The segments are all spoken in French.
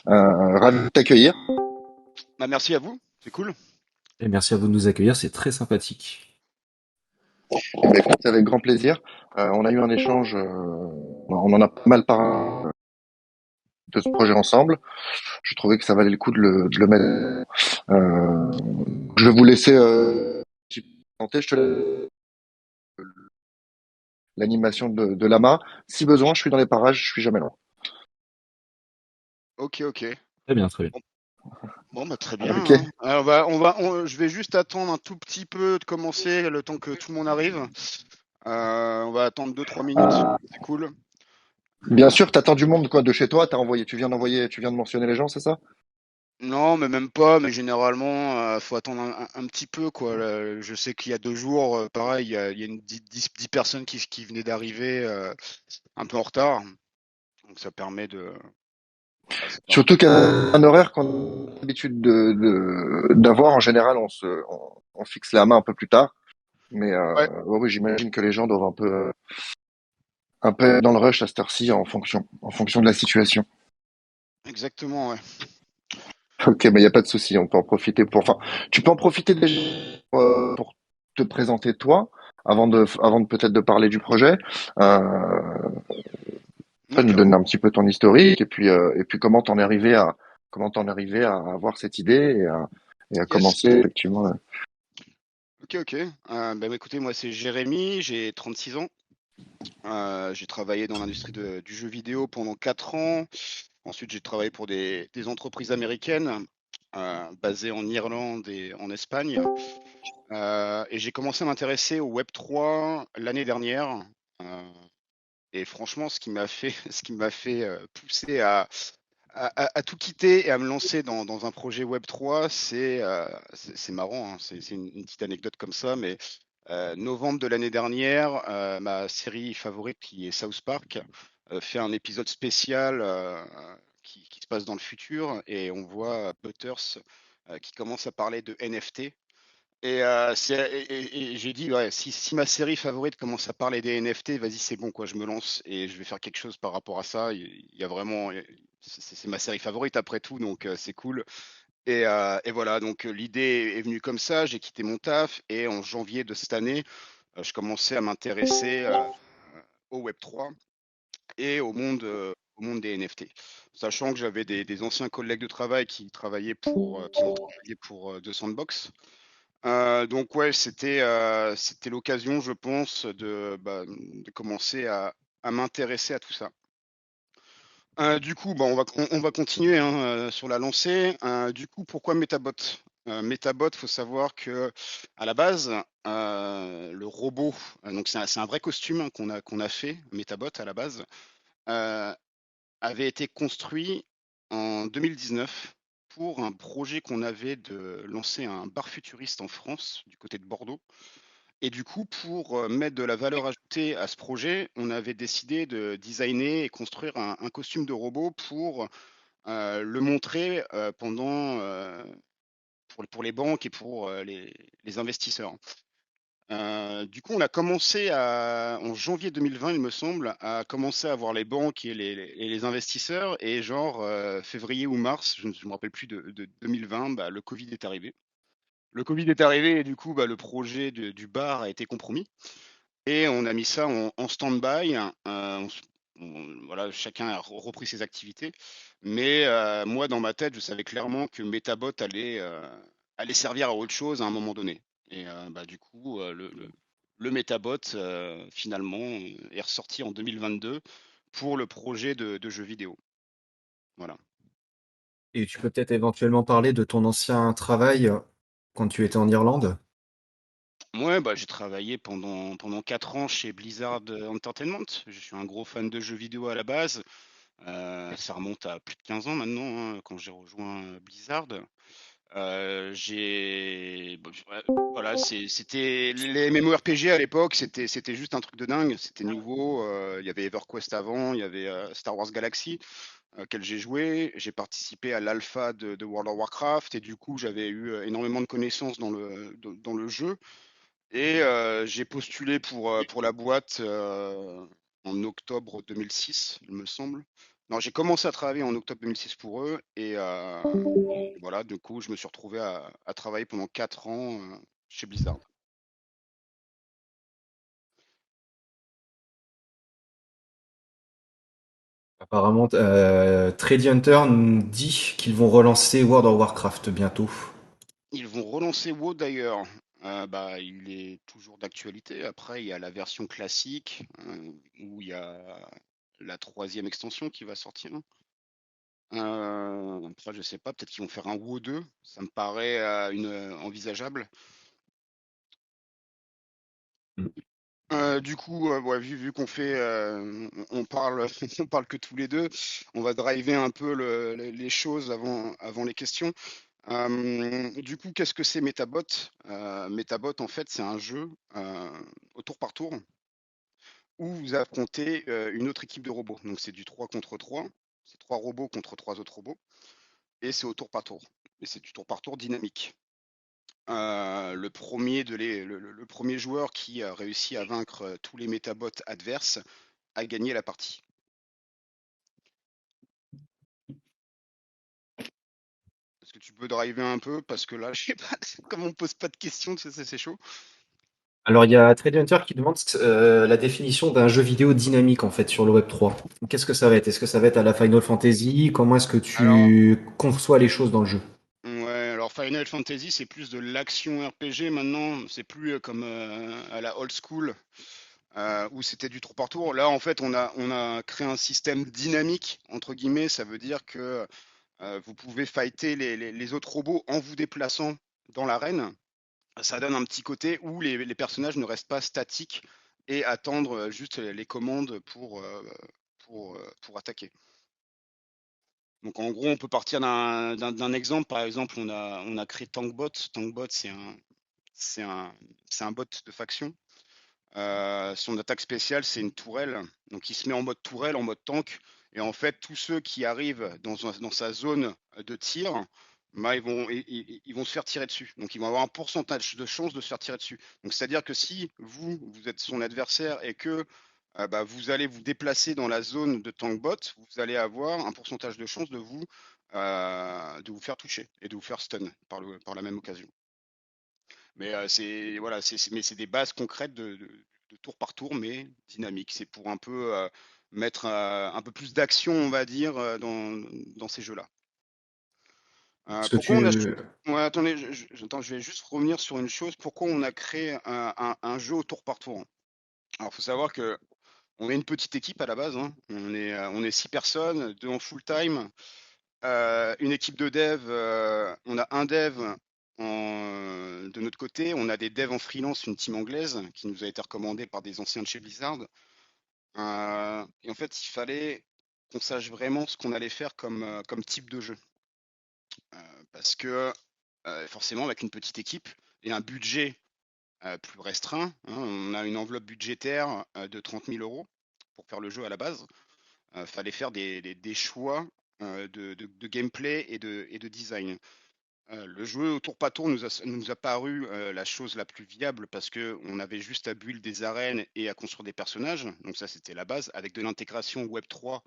Ravi de t'accueillir. Bah, merci à vous, c'est cool. Et merci à vous de nous accueillir, c'est très sympathique. Eh ben, écoute, avec grand plaisir. On a eu un échange, on en a pas mal parlé de ce projet ensemble. Je trouvais que ça valait le coup de le mettre. Euh, je vais vous laisser présenter. Je te laisse l'animation de Lama. Si besoin, je suis dans les parages, je suis jamais loin. Ok, ok. Très bien, très bien. Bon, bah, très bien, Ok, hein. Alors, je vais juste attendre un tout petit peu de commencer le temps que tout le monde arrive. On va attendre 2-3 minutes. C'est cool. bien sûr, t'attends du monde quoi de chez toi. Tu viens de mentionner les gens, c'est ça? Non, mais même pas. Mais généralement, faut attendre un petit peu, quoi. Là, je sais qu'il y a 2 jours, pareil, il y a une 10 personnes qui venaient d'arriver un peu en retard. Donc ça permet de. Voilà, ça permet. Surtout qu'à un horaire qu'on a l'habitude d'avoir, en général, on fixe la main un peu plus tard. Mais Ouais, ouais, oui, j'imagine que les gens doivent un peu être dans le rush à cette heure-ci en fonction de la situation. exactement, ouais. Ok, mais il n'y a pas de souci, on peut en profiter enfin, tu peux en profiter déjà pour te présenter toi, avant de peut-être de parler du projet, nous D'accord. donner un petit peu ton historique et puis comment t'en es arrivé à avoir cette idée et à Yes. commencer effectivement. Ok, ok. Écoutez, moi c'est Jérémy, j'ai 36 ans. J'ai travaillé dans l'industrie du jeu vidéo pendant 4 ans. Ensuite, j'ai travaillé pour des entreprises américaines basées en Irlande et en Espagne. Et j'ai commencé à m'intéresser au Web3 l'année dernière. Euh, et franchement, ce qui m'a fait pousser à tout quitter et à me lancer dans un projet Web3, c'est marrant, hein. C'est une petite anecdote comme ça, mais novembre de l'année dernière, ma série favorite qui est South Park fait un épisode spécial qui se passe dans le futur et on voit Butters qui commence à parler de NFT. Et j'ai dit, ouais, si ma série favorite commence à parler des NFT, vas-y, c'est bon, quoi, je me lance et je vais faire quelque chose par rapport à ça. Il y a vraiment, c'est ma série favorite après tout, donc c'est cool. Et voilà, donc l'idée est venue comme ça, j'ai quitté mon taf et en janvier de cette année, je commençais à m'intéresser au Web3 et au monde des NFT. Sachant que j'avais des anciens collègues de travail qui ont travaillé pour The Sandbox. Donc ouais, c'était l'occasion, je pense, de commencer à m'intéresser à tout ça. Du coup, on va continuer hein, sur la lancée. Du coup, pourquoi Metabot? Metabot, faut savoir que à la base, le robot, donc c'est un vrai costume hein, qu'on a fait, Metabot à la base, euh, avait été construit en 2019 pour un projet qu'on avait de lancer un bar futuriste en France, du côté de Bordeaux. Et du coup, pour mettre de la valeur ajoutée à ce projet, on avait décidé de designer et construire un costume de robot pour le montrer pour les banques et pour les investisseurs. Du coup, on a commencé en janvier 2020, il me semble, à commencer à voir les banques et les investisseurs. Et genre, février ou mars, je ne me rappelle plus de 2020, bah, le Covid est arrivé. Le Covid est arrivé et du coup, bah, le projet du bar a été compromis. Et on a mis ça en stand-by. Voilà, chacun a repris ses activités. Mais moi, dans ma tête, je savais clairement que Metabot allait servir à autre chose à un moment donné. Et bah, du coup, le Metabot, finalement, est ressorti en 2022 pour le projet de jeu vidéo. Voilà. Et tu peux peut-être éventuellement parler de ton ancien travail quand tu étais en Irlande? Ouais, bah, j'ai travaillé pendant 4 ans chez Blizzard Entertainment. Je suis un gros fan de jeux vidéo à la base. Ça remonte à plus de 15 ans maintenant, hein, quand j'ai rejoint Blizzard. Ouais, voilà, c'était les MMORPG à l'époque, c'était juste un truc de dingue, c'était nouveau. Il y avait EverQuest avant, il y avait Star Wars Galaxy, auquel j'ai joué. J'ai participé à l'alpha de World of Warcraft et du coup, j'avais eu énormément de connaissances dans le jeu. Et j'ai postulé pour la boîte en octobre 2006, il me semble. Non, j'ai commencé à travailler en octobre 2006 pour eux et voilà, du coup, je me suis retrouvé à travailler pendant 4 ans chez Blizzard. Apparemment, Trade Hunter nous dit qu'ils vont relancer World of Warcraft bientôt. Ils vont relancer WoW d'ailleurs. Bah, il est toujours d'actualité. Après, il y a la version classique où il y a la troisième extension qui va sortir. Après, je sais pas, peut-être qu'ils vont faire un WoW 2. Ça me paraît envisageable. Du coup, ouais, vu qu'on fait, on parle, on parle que tous les deux, on va driver un peu les choses avant les questions. Du coup, qu'est-ce que c'est Metabot? Metabot, en fait, c'est un jeu au tour par tour où vous affrontez une autre équipe de robots. Donc, c'est du 3 contre 3. C'est 3 robots contre 3 autres robots. Et c'est au tour par tour. Et c'est du tour par tour dynamique. Le premier joueur qui a réussi à vaincre tous les métabots adverses a gagné la partie. Est-ce que tu peux driver un peu? Parce que là, je sais pas, comme on pose pas de questions, tu sais, c'est chaud. Alors, il y a Trade Hunter qui demande la définition d'un jeu vidéo dynamique en fait sur le Web 3. Qu'est-ce que ça va être? Est-ce que ça va être à la Final Fantasy? Comment est-ce que Alors, tu conçois les choses dans le jeu? ouais, alors Final Fantasy, c'est plus de l'action RPG maintenant. C'est plus comme à la old school où c'était du tour par tour. Là, en fait, on a créé un système dynamique, entre guillemets. Ça veut dire que vous pouvez fighter les autres robots en vous déplaçant dans l'arène. Ça donne un petit côté où les personnages ne restent pas statiques et attendre juste les commandes pour attaquer. Donc en gros, on peut partir d'un exemple. Par exemple, on a créé Tankbot. Tankbot, c'est un, c'est un bot de faction. Son attaque spéciale, c'est une tourelle. Donc il se met en mode tourelle, en mode tank. Et en fait, tous ceux qui arrivent dans sa zone de tir, bah, ils vont se faire tirer dessus. Donc ils vont avoir un pourcentage de chance de se faire tirer dessus. Donc c'est-à-dire que si vous êtes son adversaire et que bah, vous allez vous déplacer dans la zone de tankbot, vous allez avoir un pourcentage de chance de vous faire toucher et de vous faire stun par la même occasion. Mais c'est voilà, mais c'est des bases concrètes de tour par tour, mais dynamique. C'est pour un peu mettre un peu plus d'action, on va dire, dans ces jeux-là. Est-ce que Pourquoi on a... tu Ouais, attendez, attends, je vais juste revenir sur une chose. Pourquoi on a créé un jeu au tour par tour? Alors, il faut savoir que on est une petite équipe à la base, hein. On est 6 personnes, 2 en full time. Une équipe de dev, on a un dev de notre côté, on a des devs en freelance, une team anglaise qui nous a été recommandée par des anciens de chez Blizzard. Et en fait, il fallait qu'on sache vraiment ce qu'on allait faire comme type de jeu. Parce que forcément, avec une petite équipe et un budget plus restreint, hein, on a une enveloppe budgétaire de 30 000 euros pour faire le jeu à la base. Fallait faire des choix de gameplay et de design. Le jeu au tour par tour nous a paru la chose la plus viable parce que on avait juste à build des arènes et à construire des personnages. Donc ça, c'était la base, avec de l'intégration Web3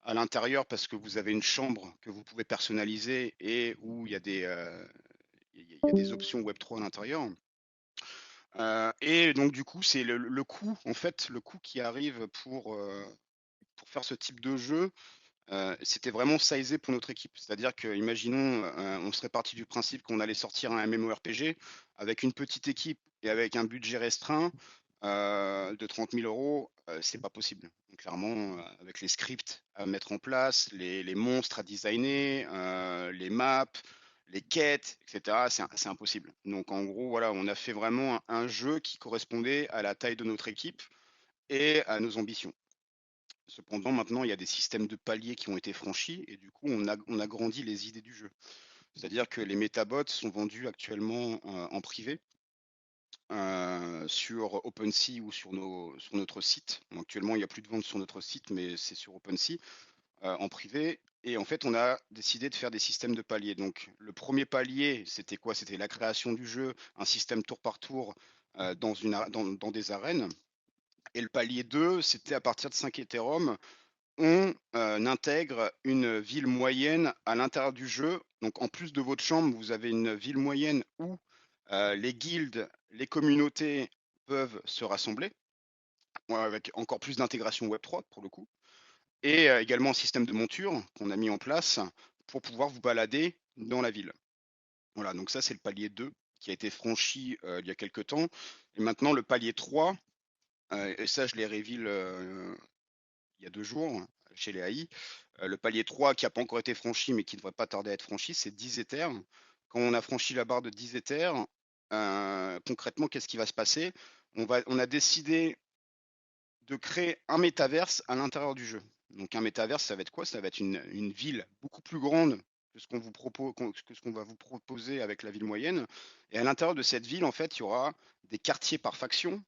à l'intérieur parce que vous avez une chambre que vous pouvez personnaliser et où il y a des options Web3 à l'intérieur. Et donc du coup, c'est le coût, en fait, le coût qui arrive pour faire ce type de jeu. C'était vraiment sizé pour notre équipe. C'est-à-dire que, imaginons, on serait parti du principe qu'on allait sortir un MMORPG avec une petite équipe et avec un budget restreint de 30 000 euros, c'est pas possible. Donc, clairement, avec les scripts à mettre en place, les monstres à designer, les maps, les quêtes, etc., c'est impossible. Donc, en gros, voilà, on a fait vraiment un jeu qui correspondait à la taille de notre équipe et à nos ambitions. Cependant, maintenant, il y a des systèmes de paliers qui ont été franchis et du coup, on a grandi les idées du jeu. C'est-à-dire que les métabots sont vendus actuellement en privé sur OpenSea ou sur notre site. Bon, actuellement, il n'y a plus de vente sur notre site, mais c'est sur OpenSea en privé. Et en fait, on a décidé de faire des systèmes de paliers. Donc, le premier palier, c'était quoi? C'était la création du jeu, un système tour par tour dans des arènes. Et le palier 2, c'était à partir de 5 Ethereum on intègre une ville moyenne à l'intérieur du jeu. Donc en plus de votre chambre, vous avez une ville moyenne où les guildes, les communautés peuvent se rassembler, avec encore plus d'intégration Web3 pour le coup, et également un système de monture qu'on a mis en place pour pouvoir vous balader dans la ville. Voilà, donc ça c'est le palier 2 qui a été franchi il y a quelques temps. Et maintenant le palier 3, et ça je l'ai révélé il y a 2 jours chez les AI. Le palier 3 qui n'a pas encore été franchi mais qui ne devrait pas tarder à être franchi, c'est 10 Ethers. Quand on a franchi la barre de 10 Ethers, concrètement, qu'est-ce qui va se passer? On a décidé de créer un métaverse à l'intérieur du jeu. Donc un métaverse, ça va être quoi? Ça va être une ville beaucoup plus grande que ce qu'on vous propose, que ce qu'on va vous proposer avec la ville moyenne. Et à l'intérieur de cette ville, en fait, il y aura des quartiers par faction.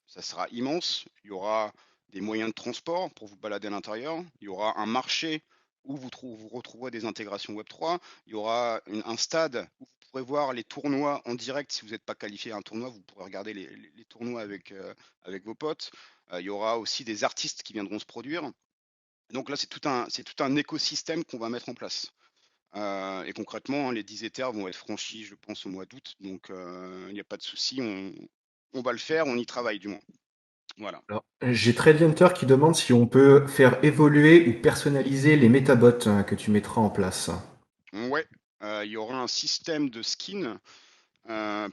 Ça sera immense. Il y aura des moyens de transport pour vous balader à l'intérieur. Il y aura un marché où vous retrouverez des intégrations Web3. Il y aura un stade où vous pourrez voir les tournois en direct. Si vous n'êtes pas qualifié à un tournoi, vous pourrez regarder les tournois avec vos potes. Il y aura aussi des artistes qui viendront se produire. Donc là, c'est tout un écosystème qu'on va mettre en place. Et concrètement, les 10 Ethers vont être franchis, je pense, au mois d'août. Donc, il n'y a pas de souci. On va le faire, on y travaille du moins. Voilà. Alors, j'ai Trade Hunter qui demande si on peut faire évoluer ou personnaliser les métabots que tu mettras en place. Ouais, il y aura un système de skin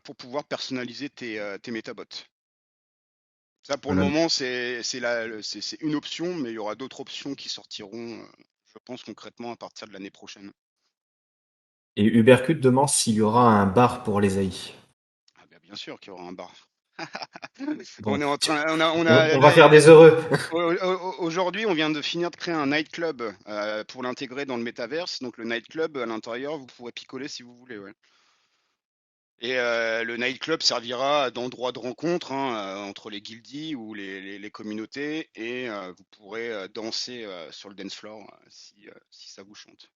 pour pouvoir personnaliser tes métabots. Ça, pour le Voilà. moment, c'est une option, mais il y aura d'autres options qui sortiront, je pense, concrètement à partir de l'année prochaine. Et Ubercut demande s'il y aura un bar pour les AI. Ah, bien sûr qu'il y aura un bar. Bon, On est en train, on va faire des heureux. aujourd'hui, on vient de finir de créer un nightclub pour l'intégrer dans le métaverse. Donc le nightclub à l'intérieur, vous pourrez picoler si vous voulez. Ouais. Et le nightclub servira d'endroit de rencontre entre les guildies ou les communautés, et vous pourrez danser sur le dance floor si ça vous chante.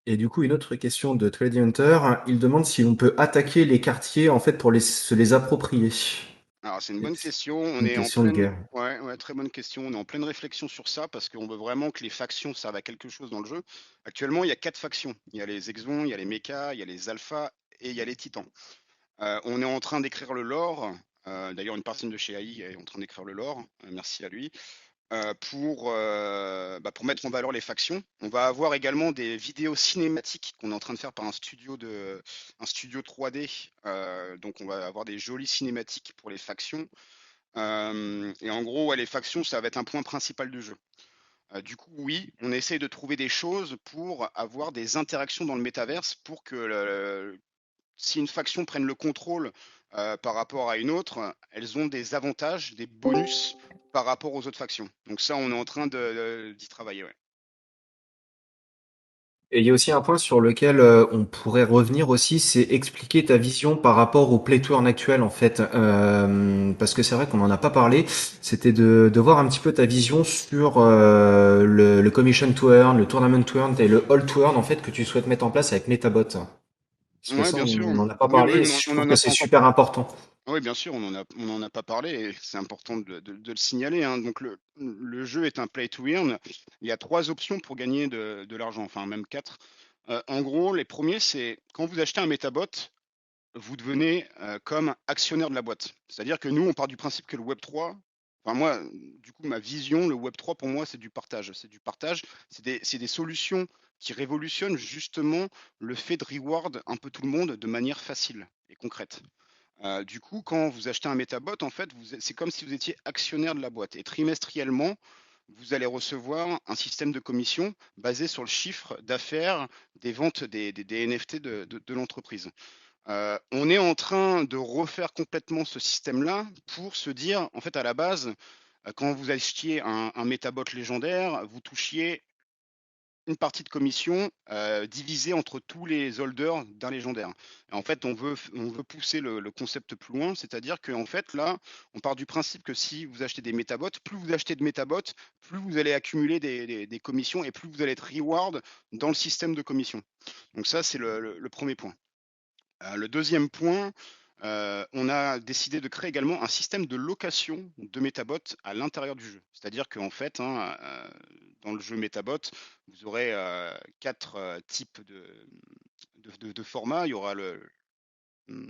Et du coup, une autre question de Trade Hunter, il demande si on peut attaquer les quartiers en fait pour se les approprier. Alors c'est une bonne C'est question. On une est en question de pleine, guerre. ouais, ouais, très bonne question. On est en pleine réflexion sur ça parce qu'on veut vraiment que les factions servent à quelque chose dans le jeu. Actuellement, il y a 4 factions. Il y a les Exons, il y a les Mechas, il y a les Alphas et il y a les Titans. On est en train d'écrire le lore. D'ailleurs, une personne de chez AI est en train d'écrire le lore. Merci à lui. Pour mettre en valeur les factions. On va avoir également des vidéos cinématiques qu'on est en train de faire par un studio 3D. Donc on va avoir des jolies cinématiques pour les factions. Et en gros, ouais, les factions, ça va être un point principal du jeu. Du coup, oui, on essaye de trouver des choses pour avoir des interactions dans le métaverse pour que si une faction prenne le contrôle par rapport à une autre, elles ont des avantages, des bonus par rapport aux autres factions. Donc ça, on est en train d'y travailler. Ouais. Et il y a aussi un point sur lequel on pourrait revenir aussi, c'est expliquer ta vision par rapport au play to earn actuel en fait. Parce que c'est vrai qu'on n'en a pas parlé, c'était de voir un petit peu ta vision sur le commission to earn, le tournament to earn et le all to earn en fait que tu souhaites mettre en place avec Metabot. Parce que Ouais, ça, bien sûr. on n'en a pas Oui, parlé oui, et mais je on trouve n'en que a pas c'est encore super parlé. important. Oui, bien sûr, on en a pas parlé et c'est important de le signaler. Donc le jeu est un play to earn. Il y a 3 options pour gagner de l'argent, enfin même 4. En gros, les premiers, c'est quand vous achetez un Metabot, vous devenez comme actionnaire de la boîte. C'est-à-dire que nous, on part du principe que le Web3, enfin moi, du coup, ma vision, le Web3 pour moi, c'est du partage. C'est du partage, c'est des solutions qui révolutionnent justement le fait de reward un peu tout le monde de manière facile et concrète. Du coup, quand vous achetez un Metabot, en fait, c'est comme si vous étiez actionnaire de la boîte. Et trimestriellement, vous allez recevoir un système de commission basé sur le chiffre d'affaires des ventes des NFT de l'entreprise. On est en train de refaire complètement ce système-là pour se dire, en fait, à la base, quand vous achetiez un Metabot légendaire, vous touchiez une partie de commission divisée entre tous les holders d'un légendaire. Et en fait, on veut pousser le concept plus loin, c'est-à-dire qu'en fait, là, on part du principe que si vous achetez des métabots, plus vous achetez de métabots, plus vous allez accumuler des commissions et plus vous allez être reward dans le système de commission. Donc ça, c'est le premier point. Le deuxième point, On a décidé de créer également un système de location de Metabot à l'intérieur du jeu. C'est-à-dire qu'en fait, hein, dans le jeu Metabot, vous aurez 4 types de formats. Il y aura mmh,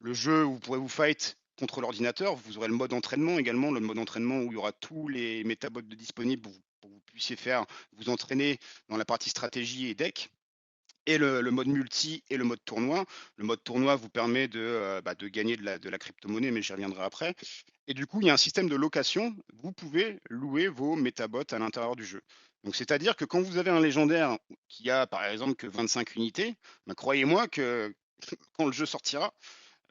le jeu où vous pourrez vous fight contre l'ordinateur. Vous aurez le mode entraînement également, le mode entraînement où il y aura tous les Metabots disponibles pour que vous puissiez vous entraîner dans la partie stratégie et deck. Et le mode multi et le mode tournoi. Le mode tournoi vous permet de gagner de la crypto-monnaie, mais j'y reviendrai après. Et du coup, il y a un système de location. Vous pouvez louer vos métabots à l'intérieur du jeu. Donc, c'est-à-dire que quand vous avez un légendaire qui a, par exemple, que 25 unités, bah, croyez-moi que quand le jeu sortira,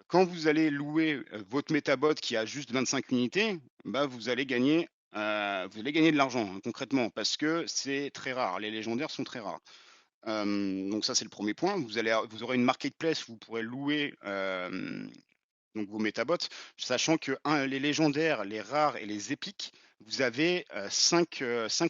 quand vous allez louer votre métabot qui a juste 25 unités, bah, vous allez gagner de l'argent, hein, concrètement, parce que c'est très rare. Les légendaires sont très rares. Donc ça, c'est le premier point. Vous aurez une marketplace où vous pourrez louer donc vos métabots, sachant que les légendaires, les rares et les épiques, vous avez 5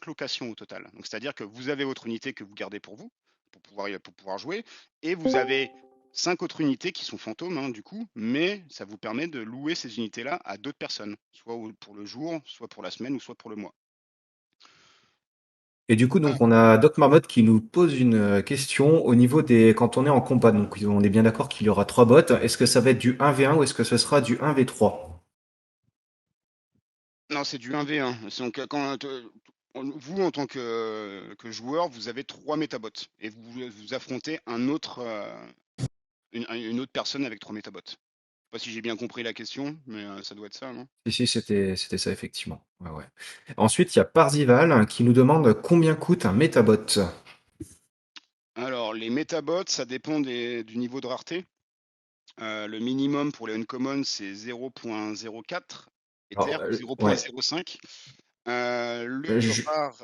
locations au total. Donc c'est-à-dire que vous avez votre unité que vous gardez pour vous, pour pouvoir jouer, et vous avez 5 autres unités qui sont fantômes, hein, du coup, mais ça vous permet de louer ces unités-là à d'autres personnes, soit pour le jour, soit pour la semaine, ou soit pour le mois. Et du coup, donc, on a Doc Marmot qui nous pose une question au niveau quand on est en combat. Donc, on est bien d'accord qu'il y aura 3 bots. Est-ce que ça va être du 1v1 ou est-ce que ce sera du 1v3? Non, c'est du 1v1. Donc, vous, en tant que joueur, vous avez 3 métabots et vous affrontez une autre personne avec 3 métabots. Je sais pas si j'ai bien compris la question, mais ça doit être ça, non? Si, c'était ça, effectivement. Ouais, ouais. Ensuite, il y a Parzival qui nous demande combien coûte un Metabot. Alors, les métabots, ça dépend du niveau de rareté. Le minimum pour les uncommon, c'est 0.04 Ether Alors, ou ouais. 0.05. Euh, Le ju- rare.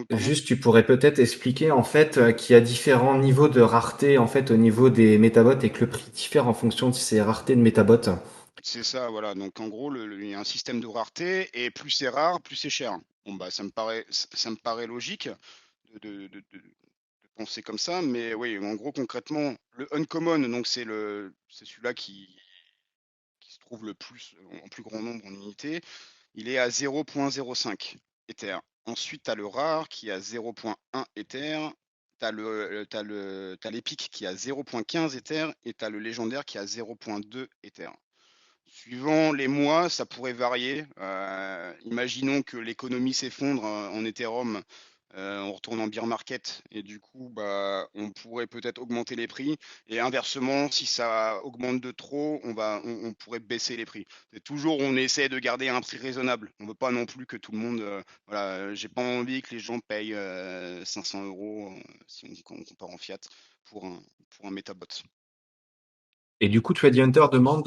Pardon? Juste, tu pourrais peut-être expliquer en fait qu'il y a différents niveaux de rareté en fait au niveau des Metabots et que le prix diffère en fonction de ces raretés de Metabots. C'est ça, voilà. Donc en gros, il y a un système de rareté et plus c'est rare, plus c'est cher. Bon bah ça me paraît logique de penser comme ça, mais oui, en gros concrètement, le uncommon, donc c'est celui-là qui se trouve le plus en plus grand nombre en unités, il est à 0.05 Ether. Ensuite, tu as le rare qui est à 0.1 Ether. T'as l'épique qui est à 0.15 Ether et tu as le légendaire qui est à 0.2 Ether. Suivant les mois, ça pourrait varier. Imaginons que l'économie s'effondre en Ethereum, on retourne en bear market et du coup, bah, on pourrait peut-être augmenter les prix. Et inversement, si ça augmente de trop, on pourrait baisser les prix. C'est toujours, on essaie de garder un prix raisonnable. On veut pas non plus que tout le monde, voilà, j'ai pas envie que les gens payent 500 euros si on compare en fiat pour un Metabot. Et du coup, Trade Hunter demande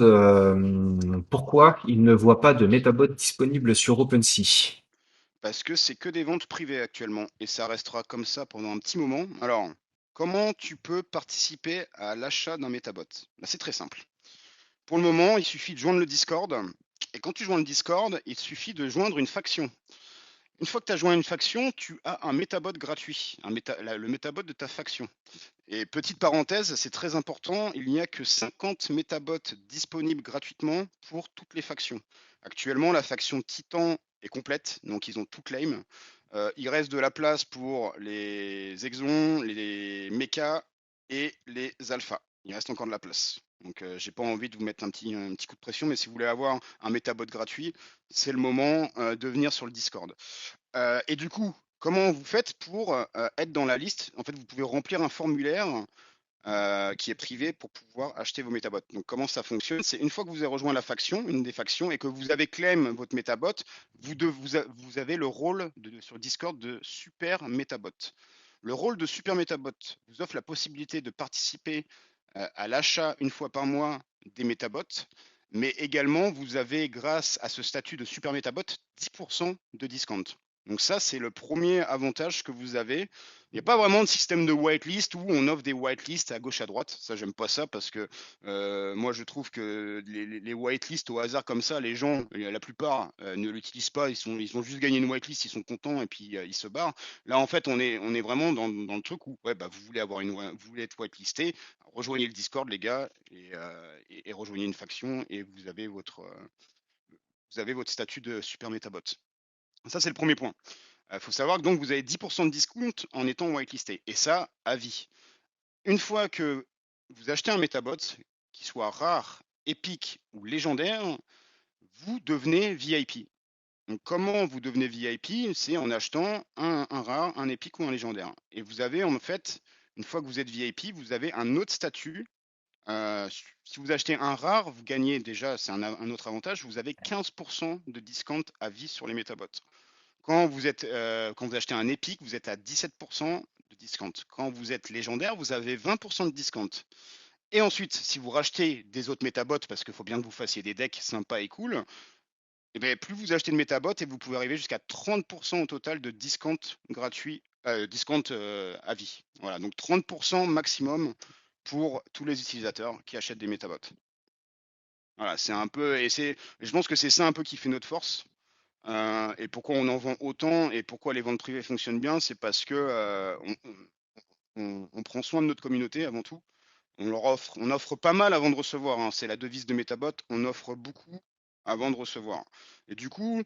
pourquoi il ne voit pas de Metabot disponible sur OpenSea. Parce que c'est que des ventes privées actuellement et ça restera comme ça pendant un petit moment. Alors, comment tu peux participer à l'achat d'un Metabot? Bah, c'est très simple. Pour le moment, il suffit de joindre le Discord. Et quand tu joins le Discord, il suffit de joindre une faction. Une fois que tu as joint une faction, tu as un Metabot gratuit, le Metabot de ta faction. Et petite parenthèse, c'est très important, il n'y a que 50 métabots disponibles gratuitement pour toutes les factions. Actuellement, la faction Titan est complète, donc ils ont tout claim. Il reste de la place pour les exons, les mechas et les alphas. Il reste encore de la place. Donc j'ai pas envie de vous mettre un petit coup de pression, mais si vous voulez avoir un métabot gratuit, c'est le moment de venir sur le Discord. Et du coup, comment vous faites pour être dans la liste? En fait, vous pouvez remplir un formulaire qui est privé pour pouvoir acheter vos métabots. Donc, comment ça fonctionne? C'est une fois que vous avez rejoint la faction, une des factions, et que vous avez claim votre métabot, vous avez le rôle sur Discord de super métabot. Le rôle de super métabot vous offre la possibilité de participer à l'achat une fois par mois des métabots, mais également vous avez, grâce à ce statut de super métabot, 10% de discount. Donc ça, c'est le premier avantage que vous avez. Il n'y a pas vraiment de système de whitelist où on offre des whitelists à gauche à droite. Ça, j'aime pas ça parce que moi, je trouve que les whitelists au hasard comme ça, les gens, la plupart, ne l'utilisent pas. Ils ont juste gagné une whitelist, ils sont contents et puis ils se barrent. Là, en fait, on est vraiment dans le truc où ouais, bah, vous voulez vous voulez être whitelisté, rejoignez le Discord, les gars, et rejoignez une faction et vous avez votre statut de super métabot. Ça, c'est le premier point. Il faut savoir que donc vous avez 10% de discount en étant whitelisté. Et ça, à vie. Une fois que vous achetez un Metabot, qu'il soit rare, épique ou légendaire, vous devenez VIP. Donc comment vous devenez VIP? C'est en achetant un rare, un épique ou un légendaire. Et vous avez en fait, une fois que vous êtes VIP, vous avez un autre statut. Si vous achetez un rare, vous gagnez déjà, c'est un autre avantage, vous avez 15% de discount à vie sur les Metabots. Quand vous achetez un épique, vous êtes à 17% de discount. Quand vous êtes légendaire, vous avez 20% de discount. Et ensuite, si vous rachetez des autres métabots, parce qu'il faut bien que vous fassiez des decks sympas et cool, et bien, plus vous achetez de métabots et vous pouvez arriver jusqu'à 30% au total de discount gratuit, discount à vie. Voilà, donc 30% maximum pour tous les utilisateurs qui achètent des métabots. Voilà, c'est un peu, je pense que c'est ça un peu qui fait notre force. Et pourquoi on en vend autant et pourquoi les ventes privées fonctionnent bien, c'est parce que on prend soin de notre communauté avant tout. On offre pas mal avant de recevoir, hein. C'est la devise de Metabot, on offre beaucoup avant de recevoir. Et du coup,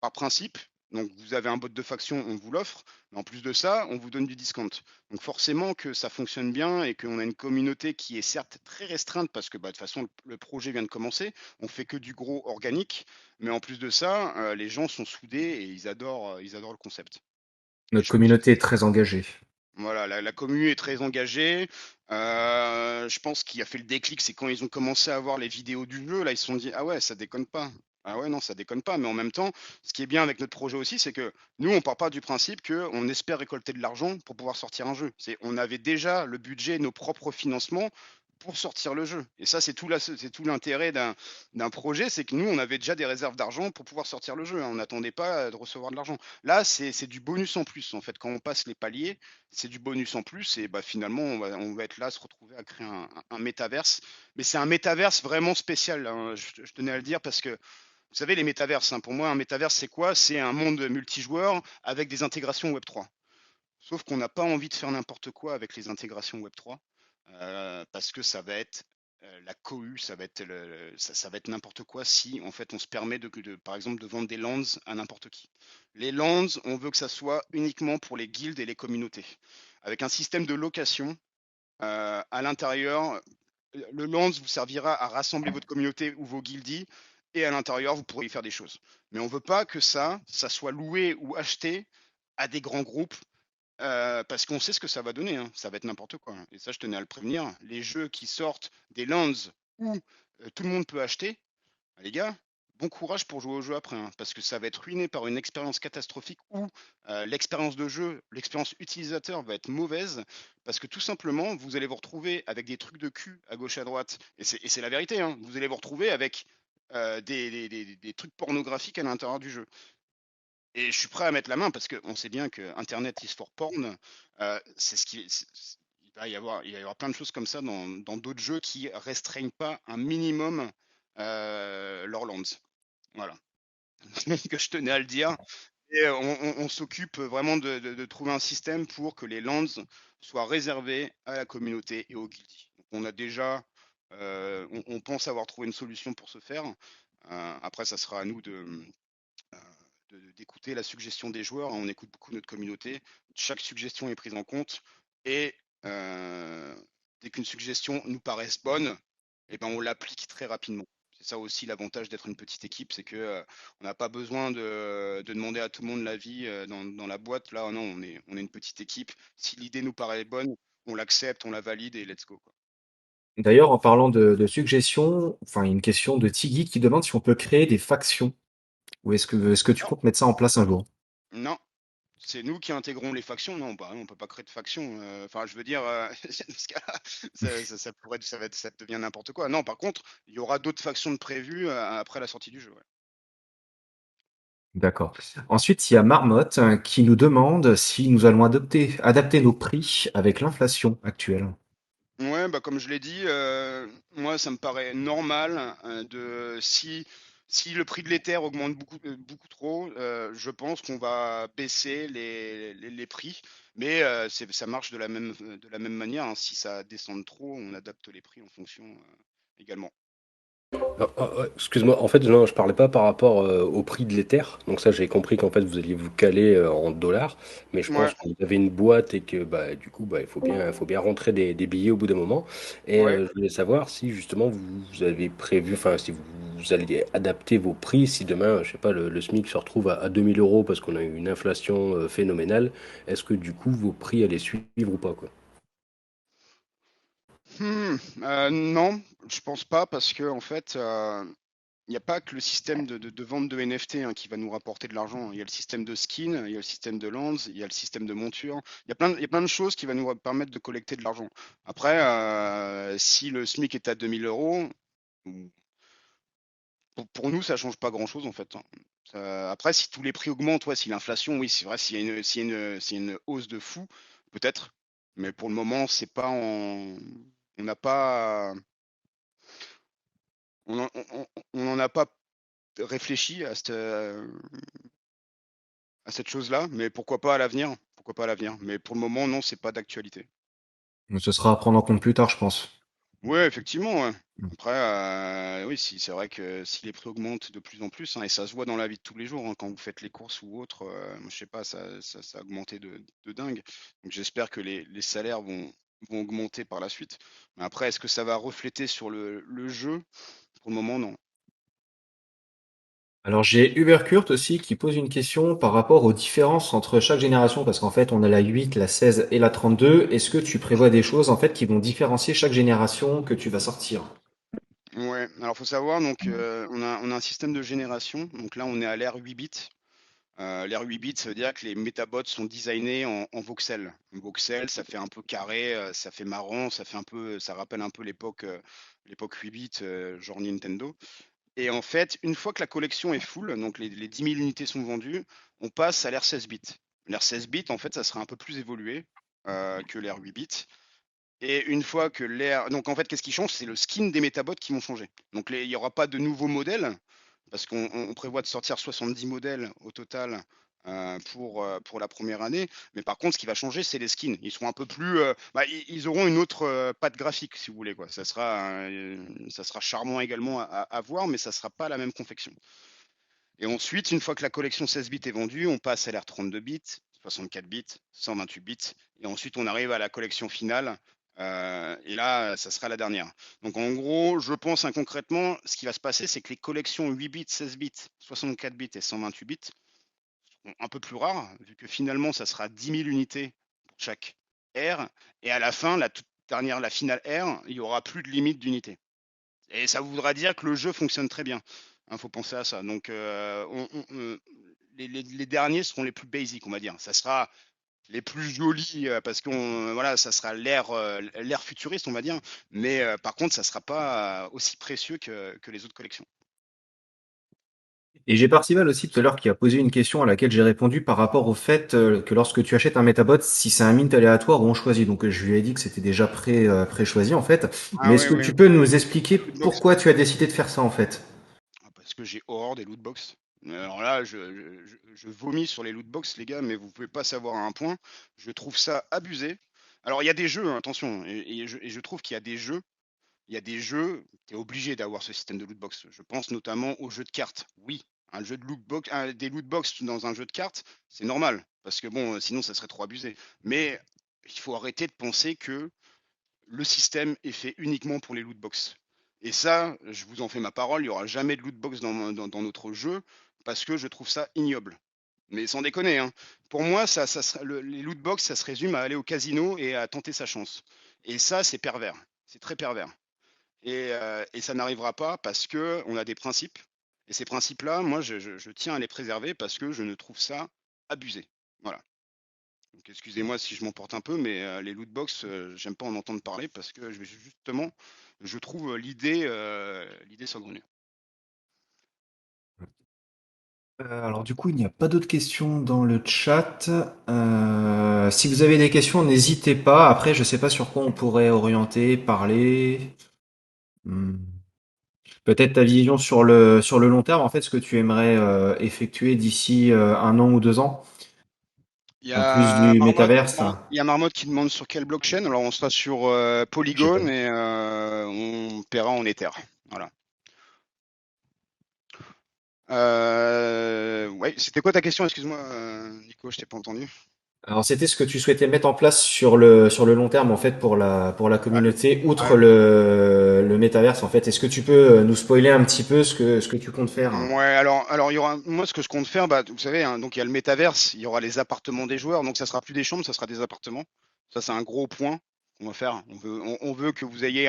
par principe, donc vous avez un bot de faction, on vous l'offre, mais en plus de ça, on vous donne du discount. Donc forcément que ça fonctionne bien et qu'on a une communauté qui est certes très restreinte parce que bah, de toute façon le projet vient de commencer, on fait que du gros organique, mais en plus de ça, les gens sont soudés et ils adorent le concept. Et Notre communauté est très engagée. voilà, la commune est très engagée. Je pense qu'il a fait le déclic, c'est quand ils ont commencé à voir les vidéos du jeu, là ils se sont dit ah ouais, ça déconne pas. Ah ouais, non, ça déconne pas. Mais en même temps, ce qui est bien avec notre projet aussi, c'est que nous, on part pas du principe qu'on espère récolter de l'argent pour pouvoir sortir un jeu. On avait déjà le budget, nos propres financements pour sortir le jeu. Et ça, c'est tout l'intérêt d'un projet, c'est que nous, on avait déjà des réserves d'argent pour pouvoir sortir le jeu, hein. On n'attendait pas de recevoir de l'argent. Là, c'est du bonus en plus. En fait, quand on passe les paliers, c'est du bonus en plus et bah, finalement on va être là à se retrouver à créer un métaverse, mais c'est un métaverse vraiment spécial, hein. Je tenais à le dire parce que vous savez les métaverses, hein, pour moi un métaverse c'est quoi? C'est un monde multijoueur avec des intégrations Web3, sauf qu'on n'a pas envie de faire n'importe quoi avec les intégrations Web3, parce que ça va être la cohue, ça va être ça va être n'importe quoi si en fait on se permet par exemple de vendre des lands à n'importe qui. Les lands, on veut que ça soit uniquement pour les guildes et les communautés, avec un système de location à l'intérieur. Le lands vous servira à rassembler votre communauté ou vos guildies, et à l'intérieur vous pourrez y faire des choses. Mais on veut pas que ça soit loué ou acheté à des grands groupes, parce qu'on sait ce que ça va donner, hein. Ça va être n'importe quoi, hein. Et ça, je tenais à le prévenir. Les jeux qui sortent des lands où tout le monde peut acheter, bah, les gars, bon courage pour jouer au jeu après, hein, parce que ça va être ruiné par une expérience catastrophique où l'expérience de jeu, l'expérience utilisateur va être mauvaise, parce que tout simplement, vous allez vous retrouver avec des trucs de cul à gauche à droite, et c'est la vérité, hein, vous allez vous retrouver avec des trucs pornographiques à l'intérieur du jeu. Et je suis prêt à mettre la main parce qu'on sait bien que Internet is for porn. C'est ce qui, il va y avoir plein de choses comme ça dans d'autres jeux qui restreignent pas un minimum leurs lands. Voilà. Que je tenais à le dire. Et on s'occupe vraiment de trouver un système pour que les lands soient réservés à la communauté et aux guildies. Donc on a déjà, on pense avoir trouvé une solution pour ce faire. Après, ça sera à nous euh, d'écouter la suggestion des joueurs, hein. On écoute beaucoup notre communauté. Chaque suggestion est prise en compte. Et dès qu'une suggestion nous paraît bonne, eh ben, on l'applique très rapidement. C'est ça aussi l'avantage d'être une petite équipe, c'est que on n'a pas besoin de demander à tout le monde l'avis dans la boîte. Là, non, on est une petite équipe. Si l'idée nous paraît bonne, on l'accepte, on la valide et let's go, quoi. D'ailleurs, en parlant de suggestions, enfin, une question de Tiggy qui demande si on peut créer des factions. Ou est-ce que tu Non, comptes mettre ça en place un jour? non, c'est nous qui intégrons les factions. Non, bah, on peut pas créer de factions. Enfin, je veux dire, dans ce cas-là, ça pourrait, ça devient n'importe quoi. Non, par contre, il y aura d'autres factions de prévues après la sortie du jeu, ouais. D'accord. Ensuite, il y a Marmotte qui nous demande si nous allons adapter nos prix avec l'inflation actuelle. Ouais, bah comme je l'ai dit, moi ça me paraît normal si le prix de l'Ether augmente beaucoup trop, je pense qu'on va baisser les prix. Mais ça marche de la même manière, hein. Si ça descend trop, on adapte les prix en fonction également. Excuse-moi, en fait, non, je parlais pas par rapport au prix de l'Ether. Donc ça, j'ai compris qu'en fait, vous alliez vous caler en dollars. Mais je pense Ouais, que vous avez une boîte et que bah, du coup, bah, faut bien rentrer des billets au bout d'un moment. Et ouais. je voulais savoir si justement vous avez prévu, enfin, si vous alliez adapter vos prix, si demain, je sais pas, le SMIC se retrouve à 2000 € parce qu'on a eu une inflation phénoménale, est-ce que du coup, vos prix allaient suivre ou pas, quoi? Non, je pense pas parce que en fait, il n'y a pas que le système de vente de NFT hein, qui va nous rapporter de l'argent. Il y a le système de skin, il y a le système de lands, il y a le système de monture. Il y a plein de choses qui vont nous permettre de collecter de l'argent. Après, si le SMIC est à 2000 €, pour nous, ça change pas grand-chose en fait, hein. Après, si tous les prix augmentent, ouais, si l'inflation, oui, c'est vrai, s'il y a une hausse de fou, peut-être. Mais pour le moment, c'est pas en... On n'a pas... On n'en a pas réfléchi à cette chose-là, mais pourquoi pas à l'avenir? Pourquoi pas à l'avenir? Mais pour le moment, non, c'est pas d'actualité. Donc, ce sera à prendre en compte plus tard, je pense. Ouais, effectivement, ouais. Après, oui, si, c'est vrai que si les prix augmentent de plus en plus, hein, et ça se voit dans la vie de tous les jours, hein, quand vous faites les courses ou autres, moi, je sais pas, ça a augmenté de dingue. Donc j'espère que les salaires vont augmenter par la suite. Mais après, est-ce que ça va refléter sur le jeu? Pour le moment, non. Alors j'ai Uberkurt aussi qui pose une question par rapport aux différences entre chaque génération, parce qu'en fait on a la 8, la 16 et la 32. Est-ce que tu prévois des choses en fait qui vont différencier chaque génération que tu vas sortir? Ouais, alors faut savoir, donc on a un système de génération. Donc là, on est à l'ère 8 bits. L'ère 8 bits, ça veut dire que les métabots sont designés en voxels. Un voxel, ça fait un peu carré, ça fait marrant, ça rappelle un peu l'époque 8 bits, genre Nintendo. Et en fait, une fois que la collection est full, donc les 10 000 unités sont vendues, on passe à l'ère 16 bits. L'ère 16 bits, en fait, ça sera un peu plus évolué que l'ère 8 bits. Et une fois que l'ère... Donc en fait, qu'est-ce qui change? C'est le skin des métabots qui vont changer. Donc il n'y aura pas de nouveaux modèles, parce qu'on prévoit de sortir 70 modèles au total pour la première année. Mais par contre, ce qui va changer, c'est les skins. Ils seront un peu plus... ils auront une autre patte graphique, si vous voulez, quoi. Ça sera charmant également à voir, mais ça sera pas la même confection. Et ensuite, une fois que la collection 16 bits est vendue, on passe à l'ère 32 bits, 64 bits, 128 bits. Et ensuite, on arrive à la collection finale. Et là, ça sera la dernière. Donc en gros, je pense concrètement, ce qui va se passer, c'est que les collections 8 bits, 16 bits, 64 bits et 128 bits seront un peu plus rares, vu que finalement, ça sera 10 000 unités pour chaque ère. Et à la fin, la toute dernière, la finale ère, il n'y aura plus de limite d'unités. Et ça voudra dire que le jeu fonctionne très bien. Il faut penser à ça. Donc, les derniers seront les plus basiques, on va dire. Ça sera les plus jolis parce qu'on voilà, ça sera l'ère futuriste, on va dire. Mais par contre, ça sera pas aussi précieux que les autres collections. Et j'ai Parcival aussi tout à l'heure qui a posé une question à laquelle j'ai répondu par rapport au fait que lorsque tu achètes un Metabot, si c'est un mint aléatoire ou on choisit. Donc je lui ai dit que c'était déjà pré-choisi en fait. Ah Mais est-ce oui, que oui. tu peux nous expliquer Lootbox. pourquoi tu as décidé de faire ça en fait? Ah, parce que j'ai horreur des lootbox. Alors là, je vomis sur les lootbox, les gars, mais vous pouvez pas savoir à un point. Je trouve ça abusé. Alors, il y a des jeux, hein, attention, et je trouve qu'il y a des jeux. Il y a des jeux, tu es obligé d'avoir ce système de lootbox. Je pense notamment aux jeux de cartes. Oui, un jeu de lootbox, des lootbox dans un jeu de cartes, c'est normal. Parce que bon, sinon, ça serait trop abusé. Mais il faut arrêter de penser que le système est fait uniquement pour les lootbox. Et ça, je vous en fais ma parole, il n'y aura jamais de lootbox dans notre jeu parce que je trouve ça ignoble. Mais sans déconner, hein. Pour moi, les lootbox, ça se résume à aller au casino et à tenter sa chance. Et ça, c'est pervers. C'est très pervers. Et ça n'arrivera pas parce que on a des principes. Et ces principes-là, moi, je tiens à les préserver parce que je ne trouve ça abusé. Voilà. Donc excusez-moi si je m'emporte un peu, mais les loot box, j'aime pas en entendre parler parce que justement, je trouve l'idée saugrenue. Alors du coup, il n'y a pas d'autres questions dans le chat. Si vous avez des questions, n'hésitez pas. Après, je sais pas sur quoi on pourrait orienter, parler. Hmm. Peut-être ta vision sur le long terme, en fait, ce que tu aimerais effectuer d'ici 1 an ou 2 ans, Il y en plus a du Marmotte, métaverse. il y a Marmotte qui demande sur quelle blockchain. Alors on sera sur J'ai pas Polygon vu. et on paiera en Ether. Voilà. Ouais, c'était quoi ta question? Excuse-moi, Nico, je t'ai pas entendu. Alors, c'était ce que tu souhaitais mettre en place sur le long terme, en fait, pour la Ouais, communauté, outre ouais. le métaverse, en fait. Est-ce que tu peux nous spoiler un petit peu ce que tu comptes faire? Ouais, alors il y aura, moi ce que je compte faire, bah, vous savez, hein, donc il y a le métaverse, il y aura les appartements des joueurs, donc ça sera plus des chambres, ça sera des appartements. Ça c'est un gros point qu'on va faire. On veut que vous ayez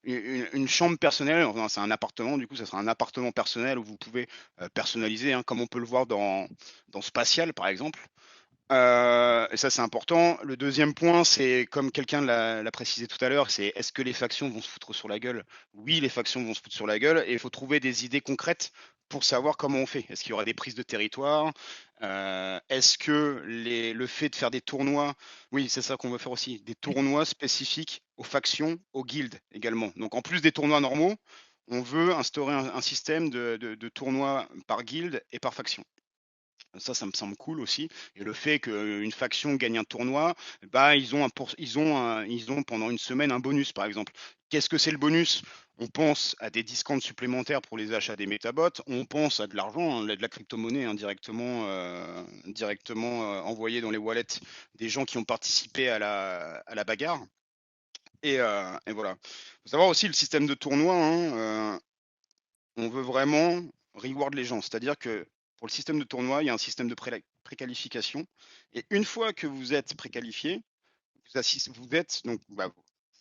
une chambre personnelle, enfin, c'est un appartement, du coup ça sera un appartement personnel où vous pouvez personnaliser, hein, comme on peut le voir dans Spatial par exemple. Et ça, c'est important. Le deuxième point, c'est comme quelqu'un l'a précisé tout à l'heure, c'est est-ce que les factions vont se foutre sur la gueule? Oui, les factions vont se foutre sur la gueule et il faut trouver des idées concrètes pour savoir comment on fait. Est-ce qu'il y aura des prises de territoire? Est-ce que le fait de faire des tournois, oui, c'est ça qu'on veut faire aussi, des tournois spécifiques aux factions, aux guildes également. Donc en plus des tournois normaux, on veut instaurer un système de tournois par guilde et par faction. Ça me semble cool aussi. Et le fait qu'une faction gagne un tournoi, bah, ils ont pendant une semaine un bonus, par exemple. Qu'est-ce que c'est le bonus? On pense à des discounts supplémentaires pour les achats des métabots. On pense à de l'argent, hein, de la crypto-monnaie hein, directement envoyée dans les wallets des gens qui ont participé à la bagarre. Et voilà. Faut savoir aussi le système de tournoi, hein, on veut vraiment reward les gens. C'est-à-dire que pour le système de tournoi, il y a un système de préqualification. Et une fois que vous êtes préqualifié, vous êtes donc bah,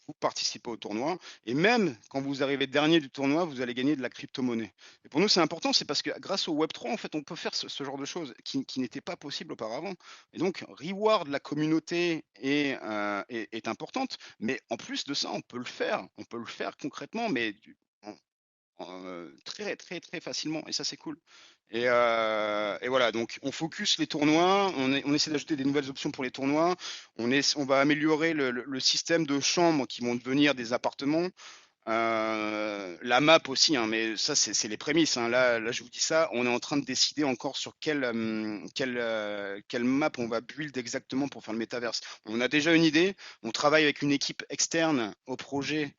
vous participez au tournoi. Et même quand vous arrivez dernier du tournoi, vous allez gagner de la crypto-monnaie. Et pour nous, c'est important, c'est parce que grâce au Web3, en fait, on peut faire ce genre de choses qui n'était pas possible auparavant. Et donc, reward la communauté est importante. Mais en plus de ça, on peut le faire. On peut le faire concrètement, mais très très très facilement et ça c'est cool. Et voilà, donc on focus les tournois, on essaie d'ajouter des nouvelles options pour les tournois, on va améliorer le système de chambres qui vont devenir des appartements. La map aussi, hein, mais ça c'est les prémices. Hein. Là, je vous dis ça, on est en train de décider encore sur quelle map on va build exactement pour faire le métaverse. On a déjà une idée, on travaille avec une équipe externe au projet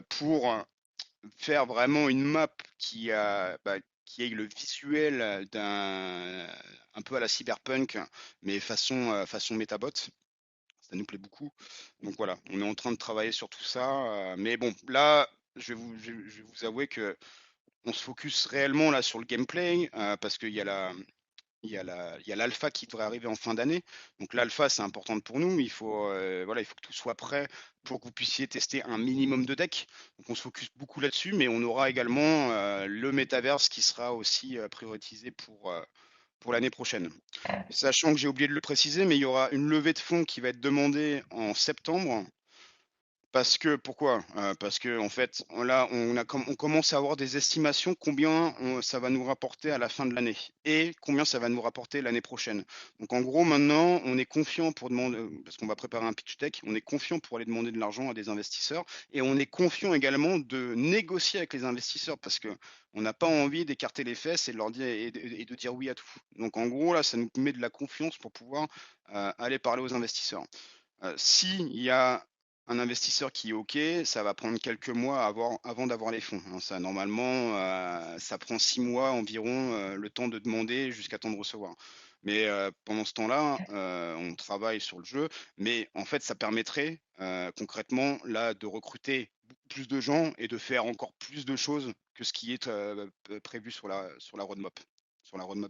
pour faire vraiment une map qui ait le visuel d'un un peu à la cyberpunk, mais façon Metabot. Ça nous plaît beaucoup. Donc voilà, on est en train de travailler sur tout ça. Mais bon, là, je vais vous avouer que on se focus réellement là sur le gameplay parce qu'il y a il y a l'alpha qui devrait arriver en fin d'année. Donc l'alpha, c'est important pour nous. Il faut que tout soit prêt pour que vous puissiez tester un minimum de decks. Donc on se focus beaucoup là-dessus, mais on aura également le métaverse qui sera aussi prioritisé pour l'année prochaine. Sachant que j'ai oublié de le préciser, mais il y aura une levée de fonds qui va être demandée en septembre parce que pourquoi? Parce que en fait, là, on commence à avoir des estimations combien ça va nous rapporter à la fin de l'année et combien ça va nous rapporter l'année prochaine. Donc en gros, maintenant, on est confiant pour demander, parce qu'on va préparer un pitch deck, on est confiant pour aller demander de l'argent à des investisseurs et on est confiant également de négocier avec les investisseurs parce que on n'a pas envie d'écarter les fesses et de leur dire et de dire oui à tout. Donc en gros, là, ça nous met de la confiance pour pouvoir aller parler aux investisseurs. S'il y a un investisseur qui est OK, ça va prendre quelques mois avant d'avoir les fonds. Hein. Ça, normalement, ça prend 6 mois environ le temps de demander jusqu'à temps de recevoir. Mais pendant ce temps-là, on travaille sur le jeu. Mais en fait, ça permettrait concrètement là de recruter beaucoup plus de gens et de faire encore plus de choses que ce qui est prévu sur la roadmap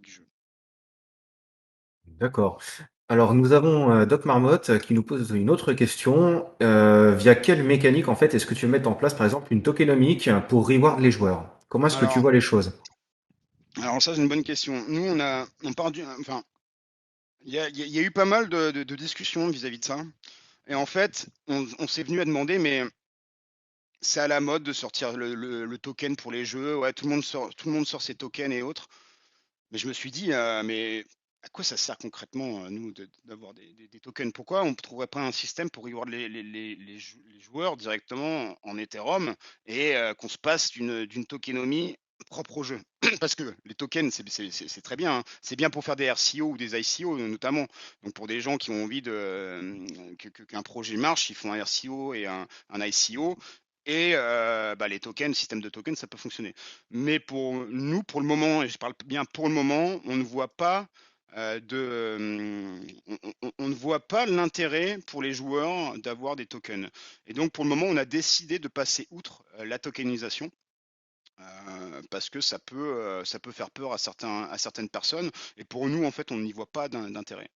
du jeu. D'accord. Alors, nous avons Doc Marmotte qui nous pose une autre question. Via quelle mécanique, en fait, est-ce que tu veux mettre en place, par exemple, une tokenomique pour reward les joueurs? Comment est-ce que tu Alors, vois les choses? alors ça, c'est une bonne question. Nous, on part enfin, il y a eu pas mal de discussions vis-à-vis de ça. Et en fait, on s'est venu à demander, mais c'est à la mode de sortir le token pour les jeux. Ouais, tout le monde sort ses tokens et autres. Mais je me suis dit, mais à quoi ça sert concrètement, nous, d'avoir des tokens? Pourquoi on ne trouverait pas un système pour reward les joueurs directement en Ethereum et qu'on se passe d'une tokenomie propre au jeu? Parce que les tokens, c'est très bien, hein. C'est bien pour faire des RCO ou des ICO notamment. Donc pour des gens qui ont envie qu'un projet marche, ils font un RCO et un ICO. Et bah, les tokens, le système de tokens, ça peut fonctionner. Mais pour nous, pour le moment, et je parle bien pour le moment, on ne voit pas on ne voit pas l'intérêt pour les joueurs d'avoir des tokens. Et donc pour le moment, on a décidé de passer outre la tokenisation. Parce que ça peut faire peur à certaines personnes. Et pour nous, en fait, on n'y voit pas d'intérêt.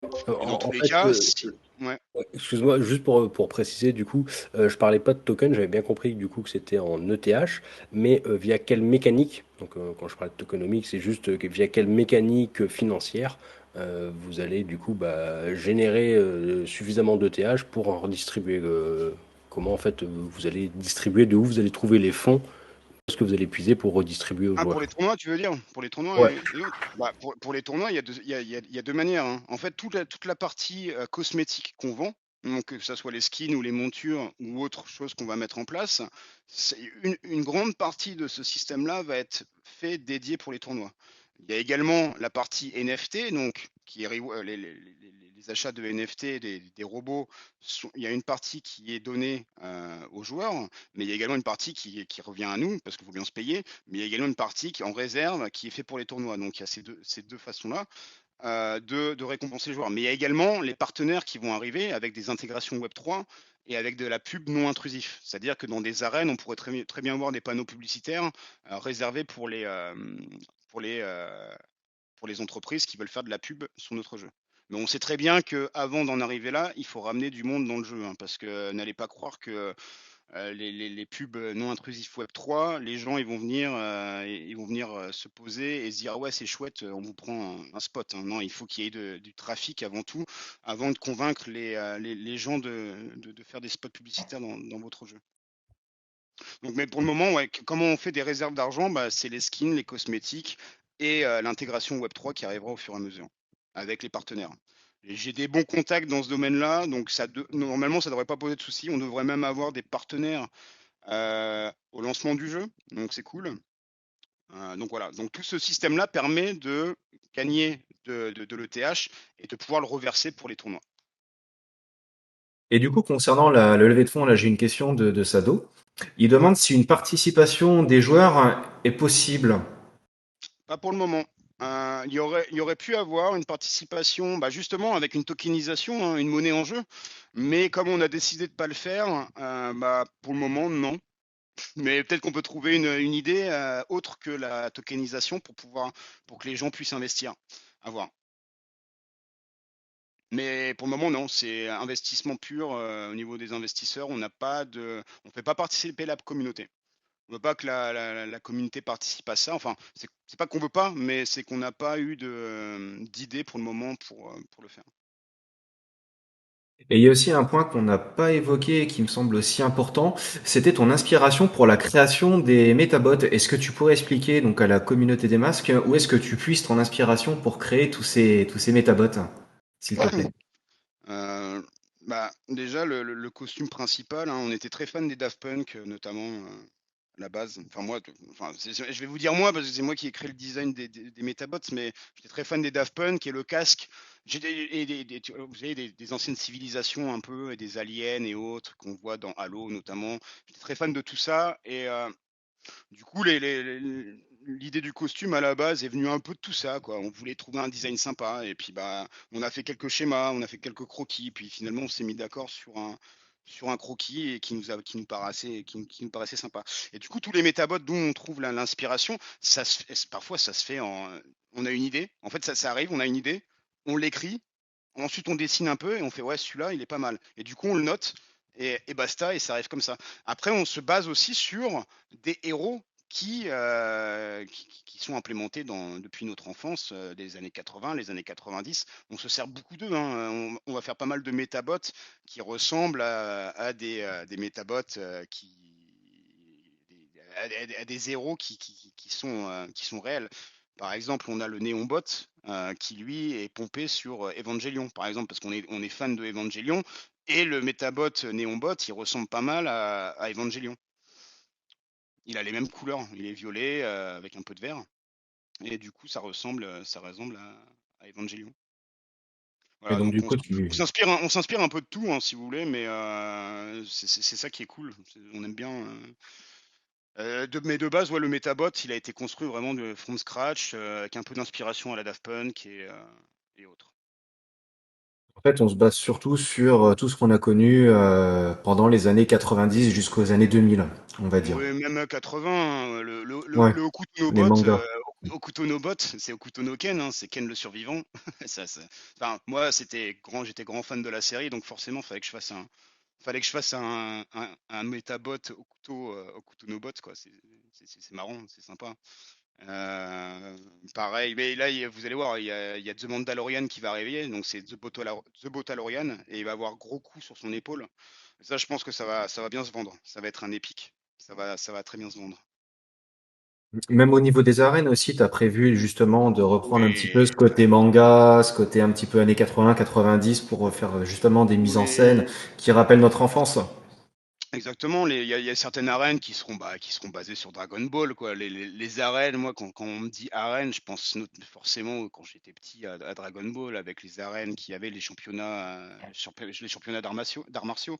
Et dans En, tous en les fait, cas, si. Ouais. ouais, excuse-moi, juste pour préciser, du coup, je parlais pas de token, j'avais bien compris du coup que c'était en ETH, mais via quelle mécanique, donc quand je parle de tokenomics, c'est juste que via quelle mécanique financière vous allez du coup générer suffisamment d'ETH pour en redistribuer. Comment en fait vous allez distribuer, de où vous allez trouver les fonds, ce que vous allez puiser pour redistribuer aux Ah, pour les joueurs. tournois, tu veux dire? Pour les tournois Ouais. et autres? Bah, pour les tournois, il y a il y a deux manières, hein. En fait, toute la partie cosmétique qu'on vend, donc que ça soit les skins ou les montures ou autre chose qu'on va mettre en place, une grande partie de ce système-là va être fait dédié pour les tournois. Il y a également la partie NFT, donc qui est les achats de NFT, des robots. Il y a une partie qui est donnée aux joueurs, mais il y a également une partie qui revient à nous, parce qu'il faut bien se payer, mais il y a également une partie qui est en réserve, qui est fait pour les tournois. Donc il y a ces deux façons-là de récompenser les joueurs. Mais il y a également les partenaires qui vont arriver avec des intégrations Web3 et avec de la pub non intrusif. C'est-à-dire que dans des arènes, on pourrait très bien voir des panneaux publicitaires réservés pour les, euh, pour les entreprises qui veulent faire de la pub sur notre jeu. Mais on sait très bien qu'avant d'en arriver là, il faut ramener du monde dans le jeu, hein, parce que n'allez pas croire que les pubs non intrusifs Web3, les gens ils vont venir se poser et se dire ah ouais c'est chouette, on vous prend un spot, hein. Non, il faut qu'il y ait du trafic avant tout, avant de convaincre les gens de faire des spots publicitaires dans votre jeu. Donc, mais pour le moment, ouais, comment on fait des réserves d'argent? Bah, c'est les skins, les cosmétiques et l'intégration Web3 qui arrivera au fur et à mesure avec les partenaires. Et j'ai des bons contacts dans ce domaine-là, donc normalement, ça ne devrait pas poser de soucis. On devrait même avoir des partenaires au lancement du jeu, donc c'est cool. Donc voilà, donc tout ce système-là permet de gagner de l'ETH et de pouvoir le reverser pour les tournois. Et du coup, concernant le levée de fonds, là, j'ai une question de Sado. Il Ouais, demande si une participation des joueurs est possible. pas pour le moment. Il y aurait pu avoir une participation, bah, justement avec une tokenisation, hein, une monnaie en jeu, mais comme on a décidé de pas le faire, bah, pour le moment non. Mais peut-être qu'on peut trouver une idée autre que la tokenisation pour que les gens puissent investir. À voir. Mais pour le moment, non, c'est investissement pur au niveau des investisseurs. On fait pas participer la communauté. On veut pas que la communauté participe à ça. Enfin, c'est pas qu'on veut pas, mais c'est qu'on n'a pas eu d'idée pour le moment pour le faire. Et il y a aussi un point qu'on n'a pas évoqué et qui me semble aussi important, c'était ton inspiration pour la création des métabots. Est-ce que tu pourrais expliquer donc à la communauté des masques où est-ce que tu puisses ton inspiration pour créer tous ces métabots, s'il te plaît? Euh, Bah, déjà, le costume principal, hein, on était très fan des Daft Punk, notamment à la base. Enfin, moi, je vais vous dire moi, parce que c'est moi qui ai créé le design des Metabots, mais j'étais très fan des Daft Punk et le casque. Vous savez, des anciennes civilisations un peu, et des aliens et autres qu'on voit dans Halo notamment. J'étais très fan de tout ça et du coup, l'idée du costume à la base est venue un peu de tout ça, quoi. On voulait trouver un design sympa et puis bah, on a fait quelques schémas, on a fait quelques croquis, puis finalement on s'est mis d'accord sur un croquis et qui nous paraissait sympa. Et du coup, tous les métabots d'où on trouve l'inspiration, parfois ça se fait on a une idée. En fait, ça arrive, on a une idée, on l'écrit, ensuite on dessine un peu et on fait ouais celui-là il est pas mal. Et du coup on le note et basta et ça arrive comme ça. Après on se base aussi sur des héros qui sont implémentés depuis notre enfance, des années 80, les années 90. On se sert beaucoup d'eux, hein. On va faire pas mal de métabots qui ressemblent à des métabots à des héros qui sont réels. Par exemple, on a le Néon-bot qui, lui, est pompé sur Evangelion, par exemple, parce qu'on est fan de Evangelion. Et le Metabot Néon-bot, il ressemble pas mal à Evangelion. Il a les mêmes couleurs. Il est violet avec un peu de vert. Et du coup, ça ressemble à Evangelion. Et Voilà, donc, donc du on, coup, on s'inspire un peu de tout, hein, si vous voulez, mais c'est ça qui est cool. On aime bien. Mais de base, ouais, le Metabot, il a été construit vraiment from scratch, avec un peu d'inspiration à la Daft Punk et autres. en fait, on se base surtout sur tout ce qu'on a connu pendant les années 90 jusqu'aux années 2000, on va dire. Oui, même 80, hein, Ouais, le Hokuto no les Bot, mangas. Hokuto no Bot, c'est Hokuto no Ken, hein, c'est Ken le survivant. Enfin, moi, j'étais grand fan de la série, donc forcément, fallait que je fasse un Metabot Hokuto no Bot, quoi. C'est marrant, c'est sympa. Pareil, mais là, vous allez voir, il y a The Mandalorian qui va arriver, donc c'est The Botalorian, et il va avoir gros coup sur son épaule. Ça, je pense que ça va bien se vendre. Ça va être un épique. Ça va très bien se vendre. Même au niveau des arènes aussi, tu as prévu justement de reprendre un petit peu ce Oui, côté manga, ce côté un petit peu années 80, 90 pour faire justement des mises en scène oui, qui rappellent notre enfance. exactement. Il y a certaines arènes qui seront basées sur Dragon Ball, quoi. Les arènes, moi, quand on me dit arène, je pense forcément, quand j'étais petit, à Dragon Ball, avec les arènes qui avaient les championnats d'arts martiaux.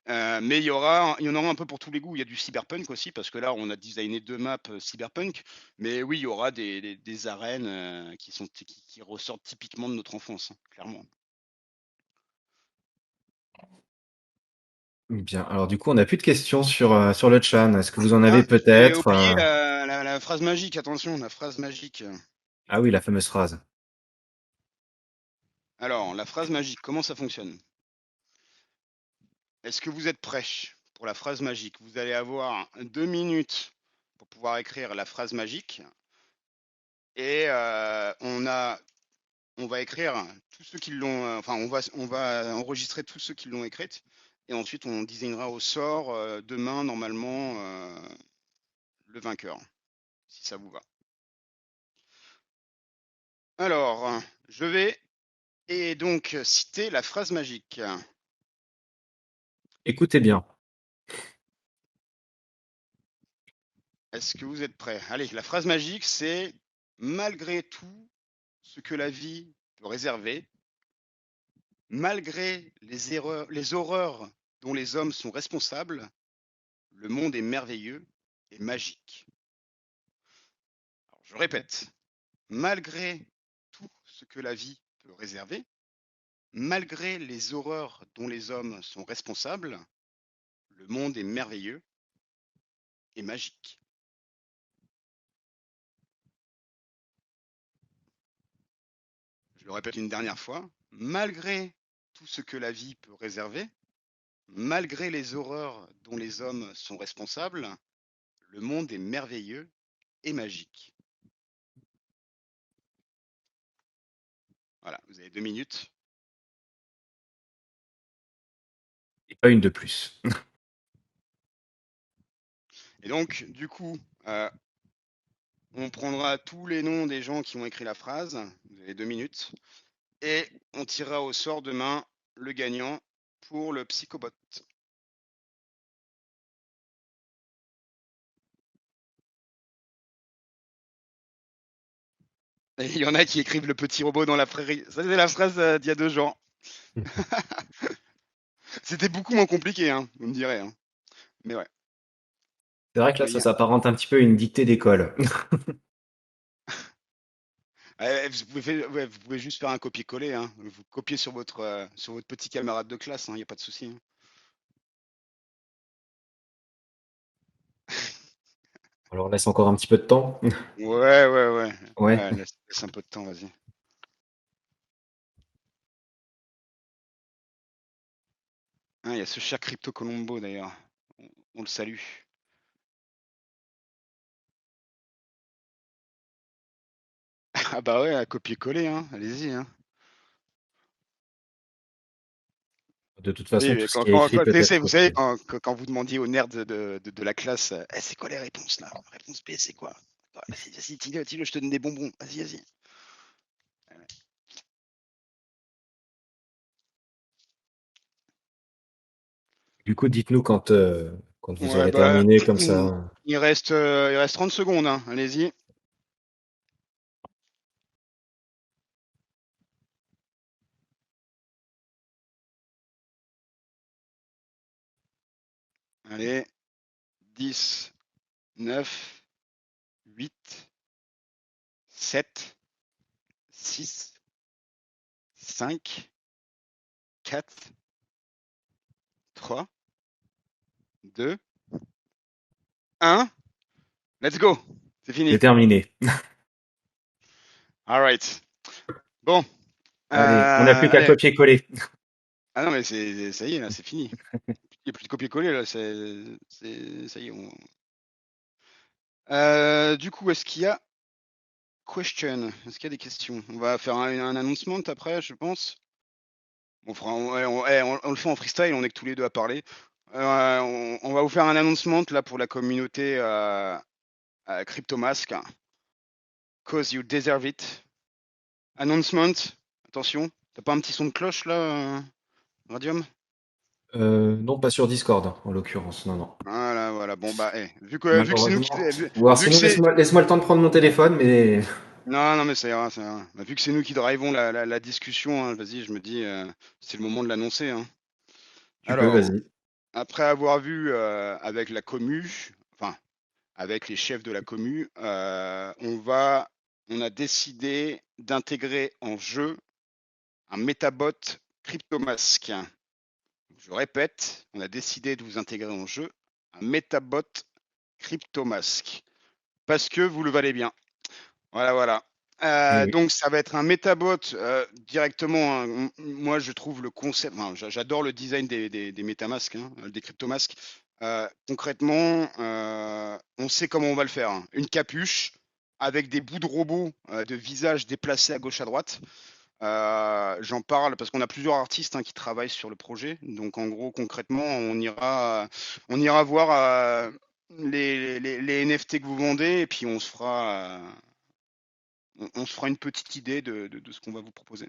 Mais il y en aura un peu pour tous les goûts. Il y a du cyberpunk aussi, parce que là, on a designé 2 maps cyberpunk. Mais oui, il y aura des arènes qui ressortent typiquement de notre enfance, hein, clairement. Bien, alors du coup, on n'a plus de questions sur le chat. Est-ce que vous en avez Ah, j'ai peut-être oublié la phrase magique, attention, la phrase magique. Ah oui, la fameuse phrase. Alors, la phrase magique, comment ça fonctionne? Est-ce que vous êtes prêts pour la phrase magique? Vous allez avoir 2 minutes pour pouvoir écrire la phrase magique. Et on va écrire tous ceux qui l'ont, enfin, on va enregistrer tous ceux qui l'ont écrite. Et ensuite, on désignera au sort demain, normalement, le vainqueur, si ça vous va. Alors, je vais et donc citer la phrase magique. Écoutez bien. Est-ce que vous êtes prêts? Allez, la phrase magique, c'est malgré tout ce que la vie peut réserver, malgré les horreurs dont les hommes sont responsables, le monde est merveilleux et magique. Alors, je répète, malgré tout ce que la vie peut réserver, malgré les horreurs dont les hommes sont responsables, le monde est merveilleux et magique. Je le répète une dernière fois, malgré tout ce que la vie peut réserver, malgré les horreurs dont les hommes sont responsables, le monde est merveilleux et magique. Voilà, vous avez 2 minutes. Et pas une de plus. Et donc, du coup, on prendra tous les noms des gens qui ont écrit la phrase. Vous avez 2 minutes. Et on tirera au sort demain le gagnant pour le psychobot. Et il y en a qui écrivent le petit robot dans la prairie. Ça, c'est la phrase d'il y a 2 jours. C'était beaucoup moins compliqué, hein, vous me direz, hein. Mais ouais. C'est vrai que là, Mais ça s'apparente un petit peu à une dictée d'école. ouais, vous pouvez juste faire un copier-coller, hein. Vous copiez sur votre petit camarade de classe, il n'y a pas de souci, hein. Alors, laisse encore un petit peu de temps. Ouais, ouais, ouais. Ouais. Ouais, laisse un peu de temps, vas-y. Ah, il y a ce cher Crypto Colombo d'ailleurs. On le salue. Ah bah ouais, à copier-coller, hein. Allez-y, hein. De toute Oui, façon, mais tout ce qui est écrit peut vous être savez, fait. quand vous demandiez aux nerds de la classe, c'est quoi les réponses là? Réponse B, c'est quoi? Vas-y, dis-le, je te donne des bonbons. Vas-y. Du coup, dites-nous quand vous Ouais, aurez bah, terminé comme ça. il reste 30 secondes, hein. Allez-y. Allez, 10, 9, 8, 7, 6, 5, 4, 3, 2, 1. Let's go. C'est fini. C'est terminé. All right. Bon. Allez, on n'a plus qu'à Allez. copier-coller. Ah non, mais ça y est, là, c'est fini. Il n'y a plus de copier-coller, là. Ça y est. Du coup, est-ce qu'il y a question? Est-ce qu'il y a des questions? On va faire un announcement après, je pense. On le fait en freestyle, on est que tous les deux à parler. On va vous faire un announcement là pour la communauté CryptoMask. Cause you deserve it. Announcement. Attention. T'as pas un petit son de cloche là, Radium? Non, pas sur Discord, en l'occurrence. Non, non. Voilà. Bon bah, vu que c'est nous qui, Malheureusement. Ou alors vu que sinon, c'est, laisse-moi le temps de prendre mon téléphone, mais non mais ça ira, ça ira. Bah, vu que c'est nous qui drivons la discussion, hein, vas-y, je me dis, c'est le moment de l'annoncer, hein. tu peux, Alors, vas-y. après avoir vu avec la commu, enfin avec les chefs de la commu, on a décidé d'intégrer en jeu un Metabot CryptoMask. Je répète, on a décidé de vous intégrer en jeu un Metabot CryptoMask parce que vous le valez bien. Voilà. Eh oui. Donc ça va être un Metabot directement, hein. Moi, je trouve le concept, enfin, j'adore le design des MetaMask, hein, des CryptoMask. Concrètement, on sait comment on va le faire, hein. Une capuche avec des bouts de robots de visage déplacés à gauche à droite. J'en parle parce qu'on a plusieurs artistes, hein, qui travaillent sur le projet. Donc en gros, concrètement, on ira voir les NFT que vous vendez et puis on se fera une petite idée de ce qu'on va vous proposer.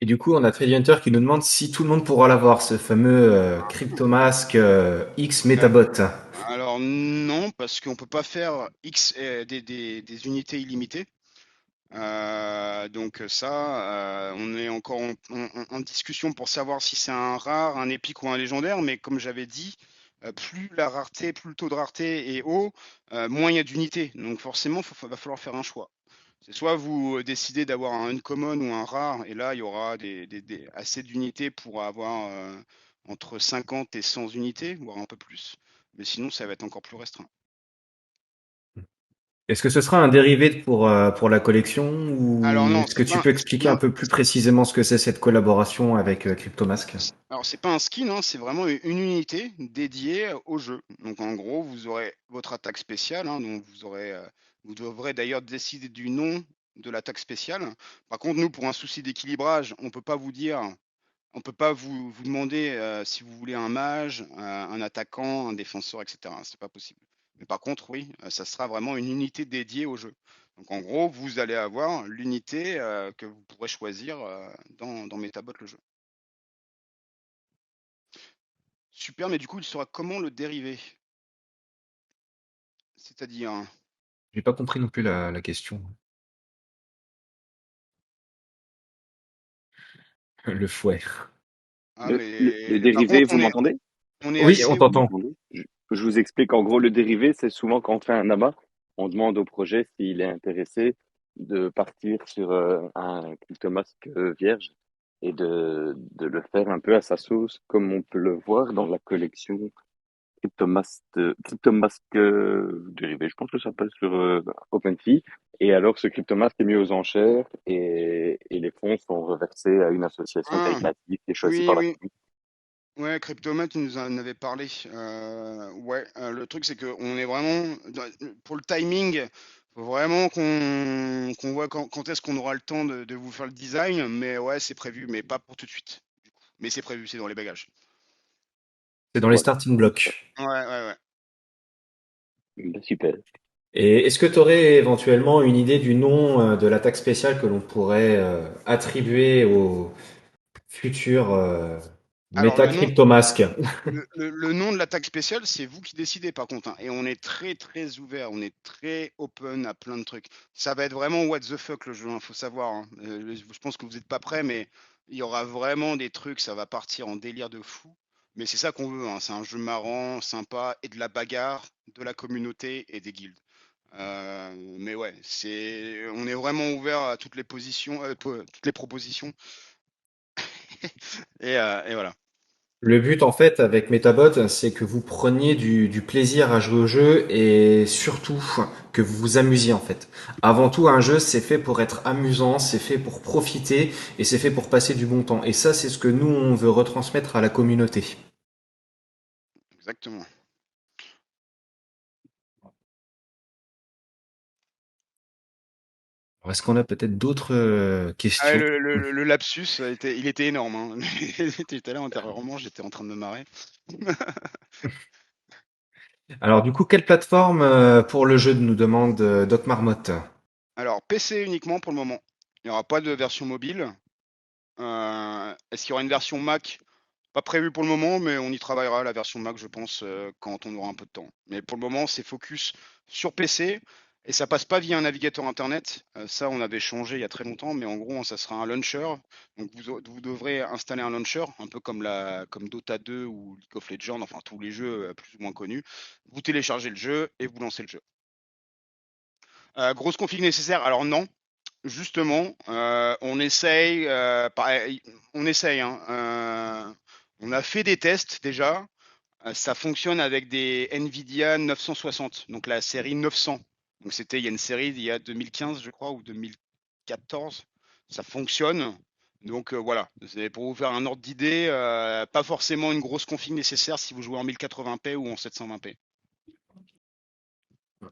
Et du coup, on a Trade Hunter qui nous demande si tout le monde pourra l'avoir, ce fameux CryptoMask X Euh, Metabot. alors non, parce qu'on peut pas faire X des unités illimitées. Donc ça, on est encore en discussion pour savoir si c'est un rare, un épique ou un légendaire. Mais comme j'avais dit, plus la rareté, plus le taux de rareté est haut, moins il y a d'unités. Donc forcément, va falloir faire un choix. C'est soit vous décidez d'avoir un uncommon ou un rare, et là il y aura assez d'unités pour avoir entre 50 et 100 unités, voire un peu plus. Mais sinon, ça va être encore plus restreint. Est-ce que ce sera un dérivé pour la collection Alors ou non, est-ce que c'est tu pas, peux expliquer un non, peu plus précisément ce que c'est cette collaboration avec CryptoMask? alors c'est pas un skin, hein, c'est vraiment une unité dédiée au jeu. Donc en gros, vous aurez votre attaque spéciale, hein, donc vous devrez d'ailleurs décider du nom de l'attaque spéciale. Par contre, nous, pour un souci d'équilibrage, on peut pas vous demander si vous voulez un mage, un attaquant, un défenseur, etc. C'est pas possible. Mais par contre, oui, ça sera vraiment une unité dédiée au jeu. Donc en gros, vous allez avoir l'unité que vous pourrez choisir dans Metabot le jeu. Super, mais du coup, il sera comment le dérivé? C'est-à-dire, J'ai pas compris non plus la question. Le fouet. Le par dérivé, contre, vous m'entendez? on est Oui, on assez. Vous t'entend. m'entendez? Je vous explique. En gros, le dérivé, c'est souvent quand on fait un amas, on demande au projet s'il est intéressé de partir sur un cryptomasque vierge et de le faire un peu à sa sauce, comme on peut le voir dans la collection Cryptomask dérivé. Je pense que ça passe sur OpenSea. Et alors, ce cryptomasque est mis aux enchères et les fonds sont reversés à une association Ah, caritative qui est choisie oui, par la oui. commune. Ouais, Cryptomat, tu nous en avais parlé. Ouais, le truc, c'est qu'on est vraiment. Pour le timing, faut vraiment qu'on voit quand est-ce qu'on aura le temps de vous faire le design. Mais ouais, c'est prévu, mais pas pour tout de suite. Du coup. Mais c'est prévu, c'est dans les bagages. C'est dans les Voilà. starting blocks. Ouais. Ben, super. Et est-ce que tu aurais éventuellement une idée du nom de l'attaque spéciale que l'on pourrait attribuer au futur Alors méta cryptomask? le nom de l'attaque spéciale, c'est vous qui décidez par contre, hein. Et on est très très ouvert, on est très open à plein de trucs. Ça va être vraiment what the fuck le jeu, hein, faut savoir, hein. Je pense que vous n'êtes pas prêts, mais il y aura vraiment des trucs, ça va partir en délire de fou. Mais c'est ça qu'on veut, hein. C'est un jeu marrant, sympa, et de la bagarre, de la communauté et des guildes. Mais ouais, on est vraiment ouvert à toutes les positions, toutes les propositions. Et voilà. Le but en fait avec Metabot, c'est que vous preniez du plaisir à jouer au jeu et surtout que vous vous amusiez en fait. Avant tout, un jeu c'est fait pour être amusant, c'est fait pour profiter et c'est fait pour passer du bon temps. Et ça, c'est ce que nous on veut retransmettre à la communauté. Exactement. Alors, est-ce qu'on a peut-être d'autres Ah, questions? le lapsus, il était énorme, hein. Tout à l'heure, intérieurement, j'étais en train de me marrer. Alors du coup, quelle plateforme pour le jeu nous demande Doc Marmotte? Alors, PC uniquement pour le moment. Il n'y aura pas de version mobile. Est-ce qu'il y aura une version Mac? Pas prévu pour le moment, mais on y travaillera, la version Mac, je pense, quand on aura un peu de temps. Mais pour le moment, c'est focus sur PC et ça passe pas via un navigateur internet. Ça, on avait changé il y a très longtemps, mais en gros, ça sera un launcher. Donc, vous devrez installer un launcher, un peu comme Dota 2 ou League of Legends, enfin tous les jeux plus ou moins connus. Vous téléchargez le jeu et vous lancez le jeu. Grosse config nécessaire? Alors non, justement, on essaye, hein. On a fait des tests déjà. Ça fonctionne avec des Nvidia 960, donc la série 900. Donc il y a une série il y a 2015, je crois, ou 2014. Ça fonctionne. Donc voilà, c'est pour vous faire un ordre d'idée, pas forcément une grosse config nécessaire si vous jouez en 1080p ou en 720p.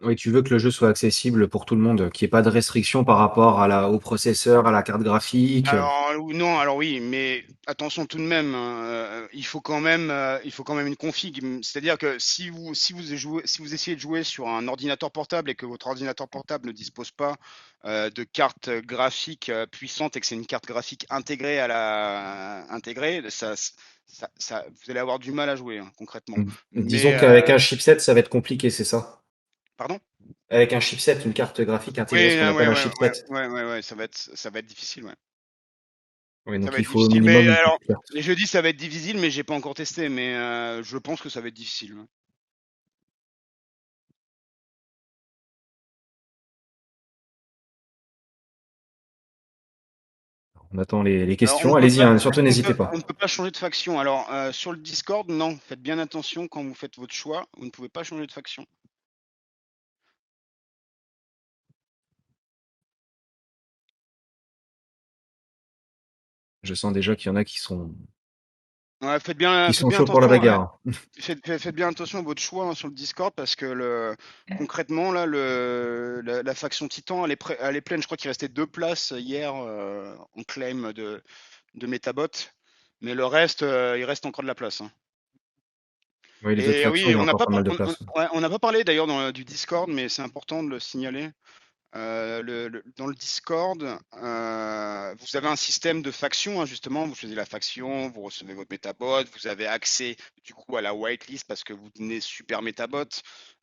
Oui, tu veux que le jeu soit accessible pour tout le monde, qu'il n'y ait pas de restrictions par rapport au processeur, à la carte graphique. Alors non, alors oui, mais attention tout de même, hein, il faut quand même une config. C'est-à-dire que si vous essayez de jouer sur un ordinateur portable et que votre ordinateur portable ne dispose pas de carte graphique puissante et que c'est une carte graphique intégrée, vous allez avoir du mal à jouer, hein, concrètement. Disons Mais qu'avec un chipset, ça va être compliqué, c'est ça? pardon? Avec un chipset, une carte graphique intégrée, ce Oui, qu'on appelle un chipset. ouais, ça va être difficile, ouais. Oui, Ça donc va il être faut au difficile, mais minimum une alors, petite carte. les jeudis, ça va être difficile, mais j'ai pas encore testé, mais je pense que ça va être difficile, ouais. On attend les Alors, questions. Allez-y, hein, surtout n'hésitez on pas. ne peut pas changer de faction. Alors, sur le Discord, non, faites bien attention quand vous faites votre choix, vous ne pouvez pas changer de faction. Je sens déjà qu'il y en a Ouais, qui faites sont bien chauds pour la attention, bagarre. faites bien attention à votre choix, hein, sur le Discord parce que concrètement, là, la faction Titan, elle est pleine. Je crois qu'il restait 2 places hier en claim de Metabot, mais le reste, il reste encore de la place, hein. Oui, les autres Et factions, il oui, y a encore pas mal de place. ouais, on n'a pas parlé d'ailleurs du Discord, mais c'est important de le signaler. Dans le Discord, vous avez un système de factions, hein, justement. Vous choisissez la faction, vous recevez votre métabot, vous avez accès du coup à la whitelist parce que vous tenez super métabot.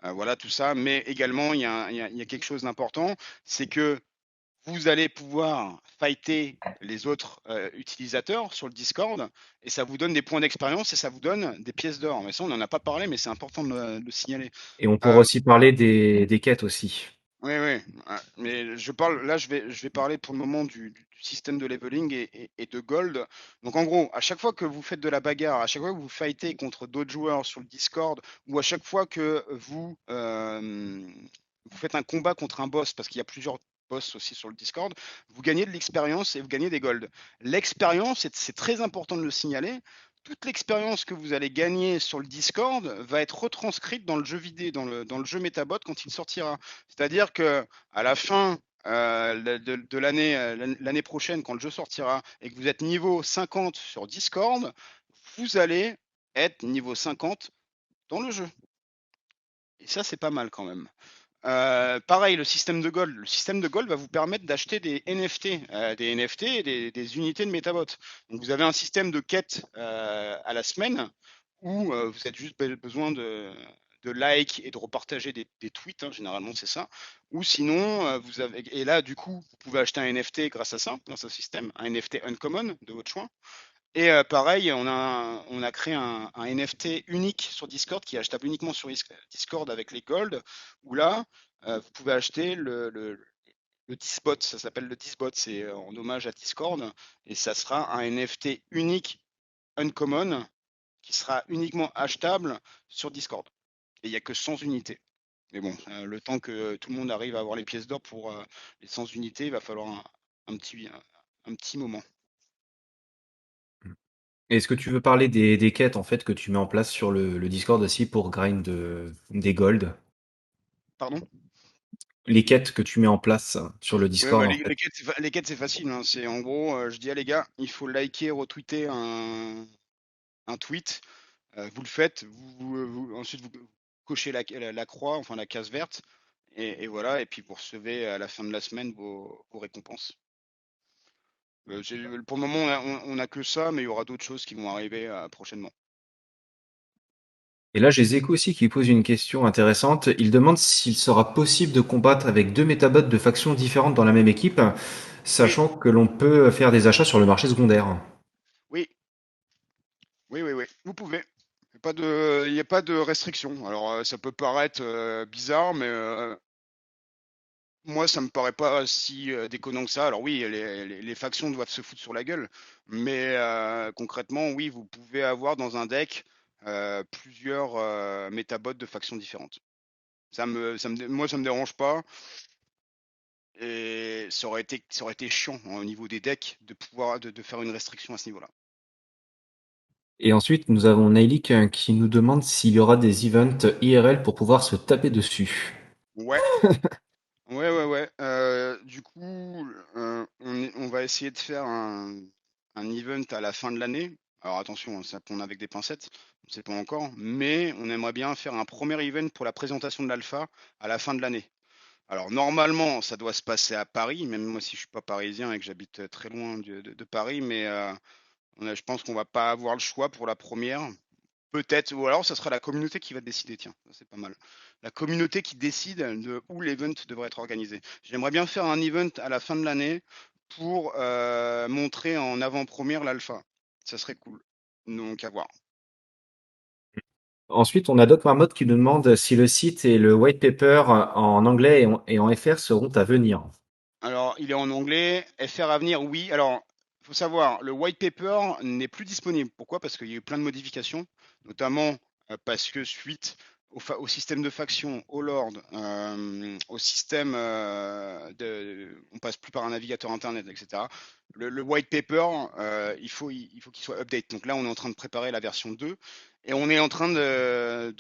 Voilà tout ça. Mais également, il y a quelque chose d'important, c'est que vous allez pouvoir fighter les autres utilisateurs sur le Discord et ça vous donne des points d'expérience et ça vous donne des pièces d'or. Mais ça, on n'en a pas parlé, mais c'est important de le signaler. Et on pourra Euh, aussi parler des quêtes aussi. oui, oui, mais je vais parler pour le moment du système de leveling et de gold. Donc en gros, à chaque fois que vous faites de la bagarre, à chaque fois que vous fightez contre d'autres joueurs sur le Discord, ou à chaque fois que vous faites un combat contre un boss, parce qu'il y a plusieurs boss aussi sur le Discord, vous gagnez de l'expérience et vous gagnez des gold. L'expérience, c'est très important de le signaler. Toute l'expérience que vous allez gagner sur le Discord va être retranscrite dans le jeu vidéo, dans le jeu Metabot quand il sortira. C'est-à-dire que à la fin de l'année prochaine, quand le jeu sortira, et que vous êtes niveau 50 sur Discord, vous allez être niveau 50 dans le jeu. Et ça, c'est pas mal quand même. Pareil, le système de gold. Le système de gold va vous permettre d'acheter des NFT, des NFT et des unités de Metabot. Donc vous avez un système de quête à la semaine où vous avez juste besoin de likes et de repartager des tweets, hein, généralement c'est ça. Ou sinon, vous avez, et là du coup, vous pouvez acheter un NFT grâce à ça, grâce au système, un NFT uncommon de votre choix. Et pareil, on a créé un NFT unique sur Discord qui est achetable uniquement sur Discord avec les Gold, où là, vous pouvez acheter le Disbot, ça s'appelle le Disbot, c'est en hommage à Discord, et ça sera un NFT unique uncommon qui sera uniquement achetable sur Discord. Et il n'y a que 100 unités. Mais bon, le temps que tout le monde arrive à avoir les pièces d'or pour les 100 unités, il va falloir un petit moment. Est-ce que tu veux parler des quêtes en fait que tu mets en place sur le Discord aussi pour grind des gold? Pardon? Les quêtes que tu mets en place sur le Ouais, bah, Discord en fait. les quêtes, c'est facile, hein. C'est en gros, je dis à les gars, il faut liker, retweeter un tweet. Vous le faites, ensuite vous cochez la croix, enfin la case verte, et voilà. Et puis vous recevez à la fin de la semaine vos récompenses. Pour le moment, on a que ça, mais il y aura d'autres choses qui vont arriver prochainement. Et là, j'ai Zeko aussi qui pose une question intéressante. Il demande s'il sera possible de combattre avec deux métabots de factions différentes dans la même équipe, Oui, sachant que l'on peut faire des achats sur le marché secondaire. oui, oui. Vous pouvez. Il n'y a pas de restriction. Alors, ça peut paraître bizarre, mais moi, ça me paraît pas si déconnant que ça. Alors oui, les factions doivent se foutre sur la gueule, mais concrètement, oui, vous pouvez avoir dans un deck plusieurs métabots de factions différentes. Moi, ça me dérange pas, et ça aurait été chiant, hein, au niveau des decks de pouvoir de faire une restriction à ce niveau-là. Et ensuite, nous avons Nailik qui nous demande s'il y aura des events IRL pour pouvoir se taper dessus. Ouais, ouais. Du coup, on va essayer de faire un event à la fin de l'année. Alors attention, hein, ça prend avec des pincettes, on ne sait pas encore, mais on aimerait bien faire un premier event pour la présentation de l'alpha à la fin de l'année. Alors normalement, ça doit se passer à Paris, même moi si je suis pas parisien et que j'habite très loin de Paris, mais je pense qu'on va pas avoir le choix pour la première. Peut-être, ou alors ça sera la communauté qui va décider, tiens, ça, c'est pas mal. La communauté qui décide de où l'event devrait être organisé. J'aimerais bien faire un event à la fin de l'année pour montrer en avant-première l'alpha. Ça serait cool. Donc à voir. Ensuite, on a Doc Marmot qui nous demande si le site et le white paper en anglais et en FR seront à venir. Alors, il est en anglais. FR à venir, oui. Alors, il faut savoir, le white paper n'est plus disponible. Pourquoi? Parce qu'il y a eu plein de modifications, notamment parce que suite au système de faction, au Lord, au système on passe plus par un navigateur internet, etc. Le white paper, il faut qu'il soit update. Donc là, on est en train de préparer la version 2 et on est en train de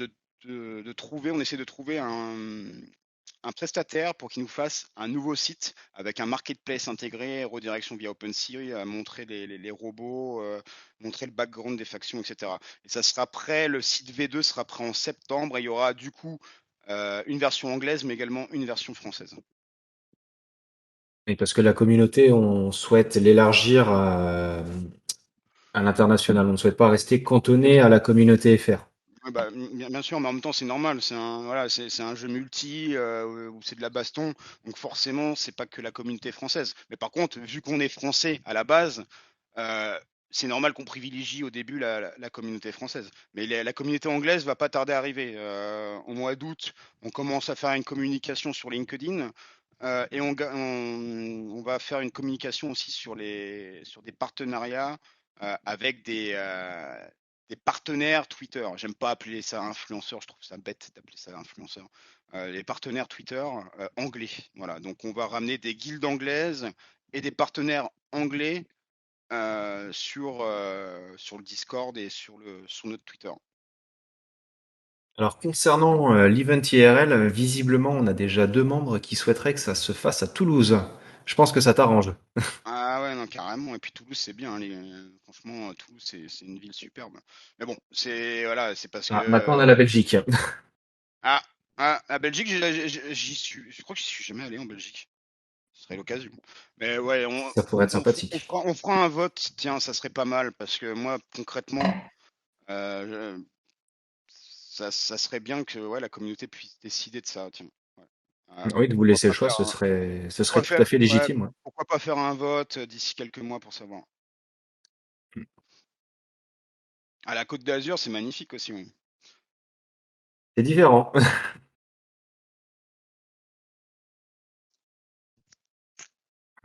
trouver, on essaie de trouver un prestataire pour qu'il nous fasse un nouveau site avec un marketplace intégré, redirection via OpenSea, montrer les robots, montrer le background des factions, etc. Et ça sera prêt, le site V2 sera prêt en septembre et il y aura du coup une version anglaise mais également une version française. Et parce que la communauté, on souhaite l'élargir à l'international. On ne souhaite pas rester cantonné à la communauté FR. Ouais, bah, bien sûr, mais en même temps, c'est normal. C'est un jeu multi où c'est de la baston. Donc forcément, c'est pas que la communauté française. Mais par contre, vu qu'on est français à la base, euh, c'est normal qu'on privilégie au début la communauté française. Mais la communauté anglaise va pas tarder à arriver. Au mois d'août, on commence à faire une communication sur LinkedIn. Et on va faire une communication aussi sur des partenariats avec des partenaires Twitter. J'aime pas appeler ça influenceur, je trouve ça bête d'appeler ça influenceur. Les partenaires Twitter anglais. Voilà, donc on va ramener des guildes anglaises et des partenaires anglais sur le Discord et sur notre Twitter. Alors concernant l'event IRL, visiblement, on a déjà deux membres qui souhaiteraient que ça se fasse à Toulouse. Je pense que ça t'arrange. Ah ouais, non, carrément. Et puis Toulouse, c'est bien, hein, franchement, Toulouse, c'est une ville superbe. Mais bon, c'est voilà, c'est parce que Ah, maintenant, on a la Belgique. ah, Ah, la Belgique, je crois que j'y suis jamais allé en Belgique. Ce serait l'occasion. Mais ouais, Ça pourrait être sympathique. on fera un vote. Tiens, ça serait pas mal parce que moi, concrètement, euh, ça serait bien que ouais, la communauté puisse décider de ça. Tiens. Ouais. Oui, de vous Pourquoi laisser le pas choix, faire ce serait tout à fait ouais, légitime. Ouais. pourquoi pas faire un vote d'ici quelques mois pour savoir. À la Côte d'Azur, c'est magnifique aussi. Oui. C'est différent.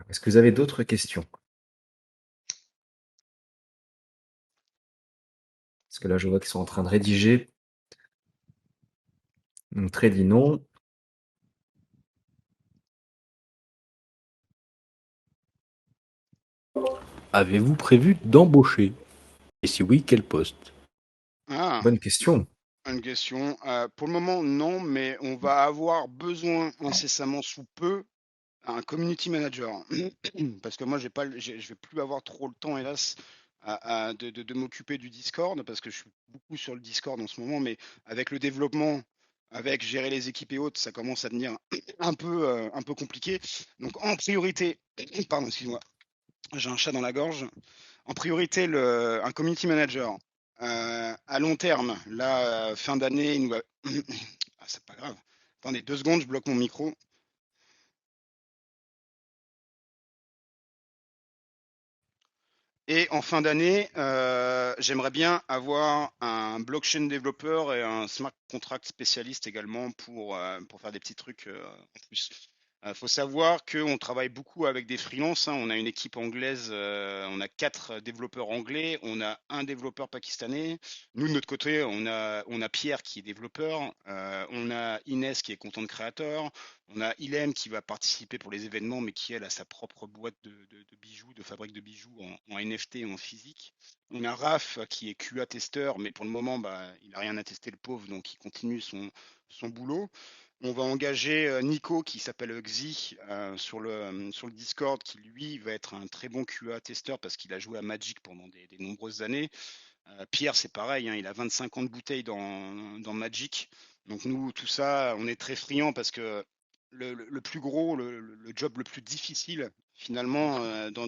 Est-ce que vous avez d'autres questions? Parce que là, je vois qu'ils sont en train de rédiger. Donc, très dit non. Avez-vous prévu d'embaucher? Et si oui, quel poste? Ah, Bonne question. une question. Pour le moment, non, mais on va avoir besoin incessamment sous peu un community manager. Parce que moi, j'ai pas, je vais plus avoir trop le temps, hélas, de m'occuper du Discord, parce que je suis beaucoup sur le Discord en ce moment, mais avec le développement, avec gérer les équipes et autres, ça commence à devenir un peu compliqué. Donc, en priorité, pardon, excuse-moi, j'ai un chat dans la gorge. En priorité, un community manager. À long terme, là, fin d'année, il nous va... Ah, c'est pas grave. Attendez 2 secondes, je bloque mon micro. Et en fin d'année, j'aimerais bien avoir un blockchain développeur et un smart contract spécialiste également pour faire des petits trucs en plus. Il faut savoir qu'on travaille beaucoup avec des freelances, hein. On a une équipe anglaise, on a 4 développeurs anglais, on a un développeur pakistanais. Nous, de notre côté, on a Pierre qui est développeur, on a Inès qui est content creator, on a Ilem qui va participer pour les événements, mais qui elle a sa propre boîte de bijoux, de fabrique de bijoux en NFT et en physique. On a Raph qui est QA testeur, mais pour le moment, bah, il n'a rien à tester le pauvre, donc il continue son boulot. On va engager Nico qui s'appelle Xi sur le Discord, qui lui va être un très bon QA testeur parce qu'il a joué à Magic pendant des nombreuses années. Pierre, c'est pareil, hein, il a 25 ans de bouteille dans Magic. Donc nous, tout ça, on est très friands parce que le plus gros, le job le plus difficile, finalement, dans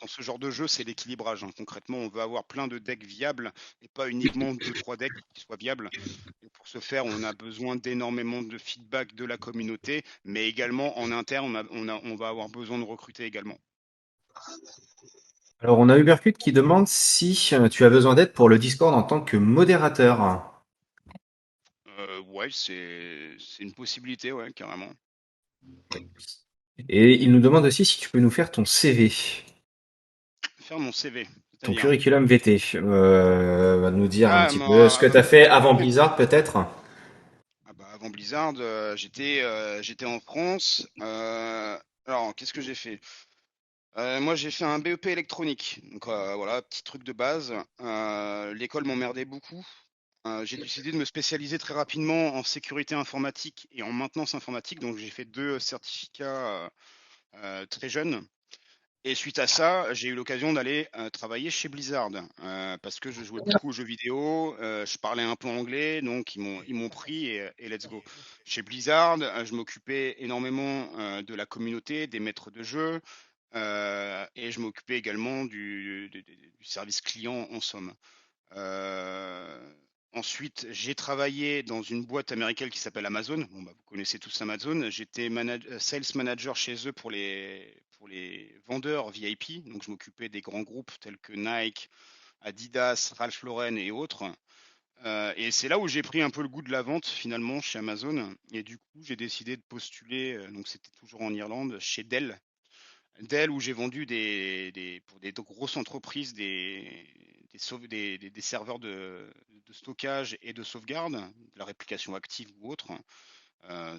ce genre de jeu, c'est l'équilibrage, hein. Concrètement, on veut avoir plein de decks viables et pas uniquement deux, trois decks qui soient viables. Et pour ce faire, on a besoin d'énormément de feedback de la communauté, mais également en interne, on va avoir besoin de recruter également. Alors, on a Ubercut qui demande si tu as besoin d'aide pour le Discord en tant que modérateur. Ouais, c'est une possibilité, ouais, carrément. Et il nous demande aussi si tu peux nous faire ton CV, Faire mon CV, ton c'est-à-dire. curriculum VT. Va nous dire un Ah, petit peu ce que tu as fait avant Blizzard, peut-être. ah bah, avant Blizzard, j'étais en France. Alors, qu'est-ce que j'ai fait? Moi, j'ai fait un BEP électronique. Donc voilà, petit truc de base. L'école m'emmerdait beaucoup. J'ai décidé de me spécialiser très rapidement en sécurité informatique et en maintenance informatique. Donc, j'ai fait 2 certificats très jeunes. Et suite à ça, j'ai eu l'occasion d'aller travailler chez Blizzard parce que je jouais beaucoup aux jeux vidéo, je parlais un peu anglais, donc ils m'ont pris et let's go. Chez Blizzard, je m'occupais énormément de la communauté, des maîtres de jeu, et je m'occupais également du service client en somme. Euh, Ensuite, j'ai travaillé dans une boîte américaine qui s'appelle Amazon. Bon, bah, vous connaissez tous Amazon. J'étais sales manager chez eux pour les vendeurs VIP. Donc, je m'occupais des grands groupes tels que Nike, Adidas, Ralph Lauren et autres. Et c'est là où j'ai pris un peu le goût de la vente finalement chez Amazon. Et du coup, j'ai décidé de postuler. Donc, c'était toujours en Irlande, chez Dell. Dell où j'ai vendu pour des grosses entreprises des serveurs de stockage et de sauvegarde, de la réplication active ou autre.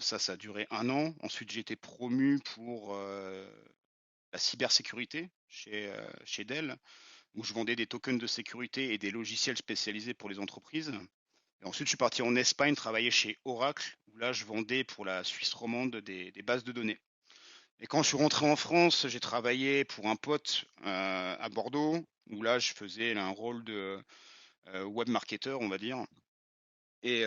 Ça a duré 1 an. Ensuite, j'ai été promu pour la cybersécurité chez Dell, où je vendais des tokens de sécurité et des logiciels spécialisés pour les entreprises. Et ensuite, je suis parti en Espagne travailler chez Oracle, où là, je vendais pour la Suisse romande des bases de données. Et quand je suis rentré en France, j'ai travaillé pour un pote à Bordeaux, où là, je faisais un rôle de web marketer, on va dire. Et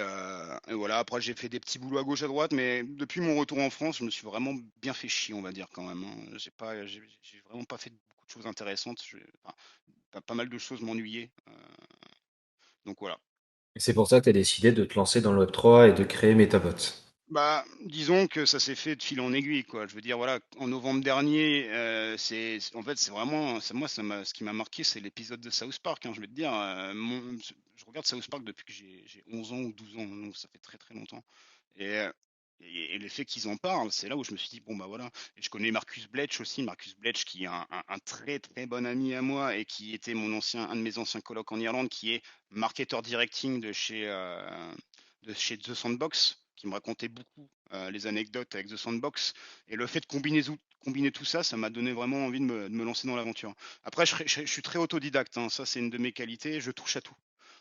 voilà, après j'ai fait des petits boulots à gauche à droite, mais depuis mon retour en France, je me suis vraiment bien fait chier, on va dire quand même, hein. J'ai vraiment pas fait beaucoup de choses intéressantes. Enfin, pas mal de choses m'ennuyaient. Donc voilà. Et c'est pour ça que tu as décidé de te lancer dans le Web3 et de créer Metabot. Bah, disons que ça s'est fait de fil en aiguille, quoi. Je veux dire, voilà, en novembre dernier, en fait, c'est vraiment, moi, ce qui m'a marqué, c'est l'épisode de South Park, hein, je vais te dire. Je regarde South Park depuis que j'ai 11 ans ou 12 ans, donc ça fait très très longtemps. Et, euh, et le fait qu'ils en parlent, c'est là où je me suis dit, bon, bah voilà. Et je connais Marcus Bletch aussi, Marcus Bletch qui est un très très bon ami à moi et qui était un de mes anciens colocs en Irlande, qui est marketeur directing de chez The Sandbox, qui me racontait beaucoup les anecdotes avec The Sandbox. Et le fait de combiner tout ça, ça m'a donné vraiment envie de me lancer dans l'aventure. Après, je suis très autodidacte, hein, ça c'est une de mes qualités, je touche à tout.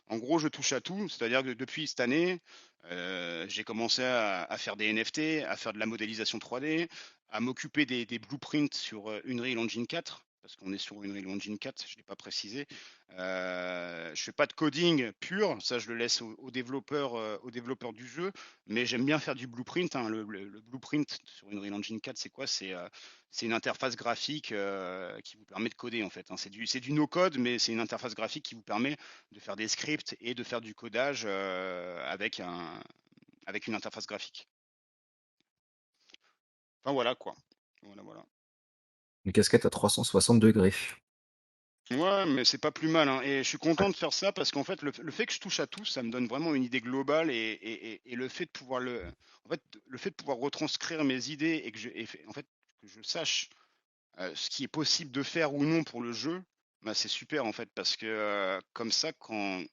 En gros, je touche à tout, c'est-à-dire que depuis cette année, j'ai commencé à faire des NFT, à faire de la modélisation 3D, à m'occuper des blueprints sur Unreal Engine 4, parce qu'on est sur Unreal Engine 4, je ne l'ai pas précisé. Je fais pas de coding pur, ça je le laisse aux développeurs du jeu, mais j'aime bien faire du blueprint, hein. Le blueprint sur Unreal Engine 4, c'est quoi? C'est une interface graphique qui vous permet de coder en fait, hein. C'est du no-code, mais c'est une interface graphique qui vous permet de faire des scripts et de faire du codage avec une interface graphique. Enfin voilà quoi. Voilà, voilà. Une casquette à 360 degrés. Ouais, mais c'est pas plus mal, hein. Et je suis content de faire ça parce qu'en fait, le fait que je touche à tout, ça me donne vraiment une idée globale et le fait de pouvoir en fait, le fait de pouvoir retranscrire mes idées et en fait, que je sache ce qui est possible de faire ou non pour le jeu, bah, c'est super en fait parce que comme ça, en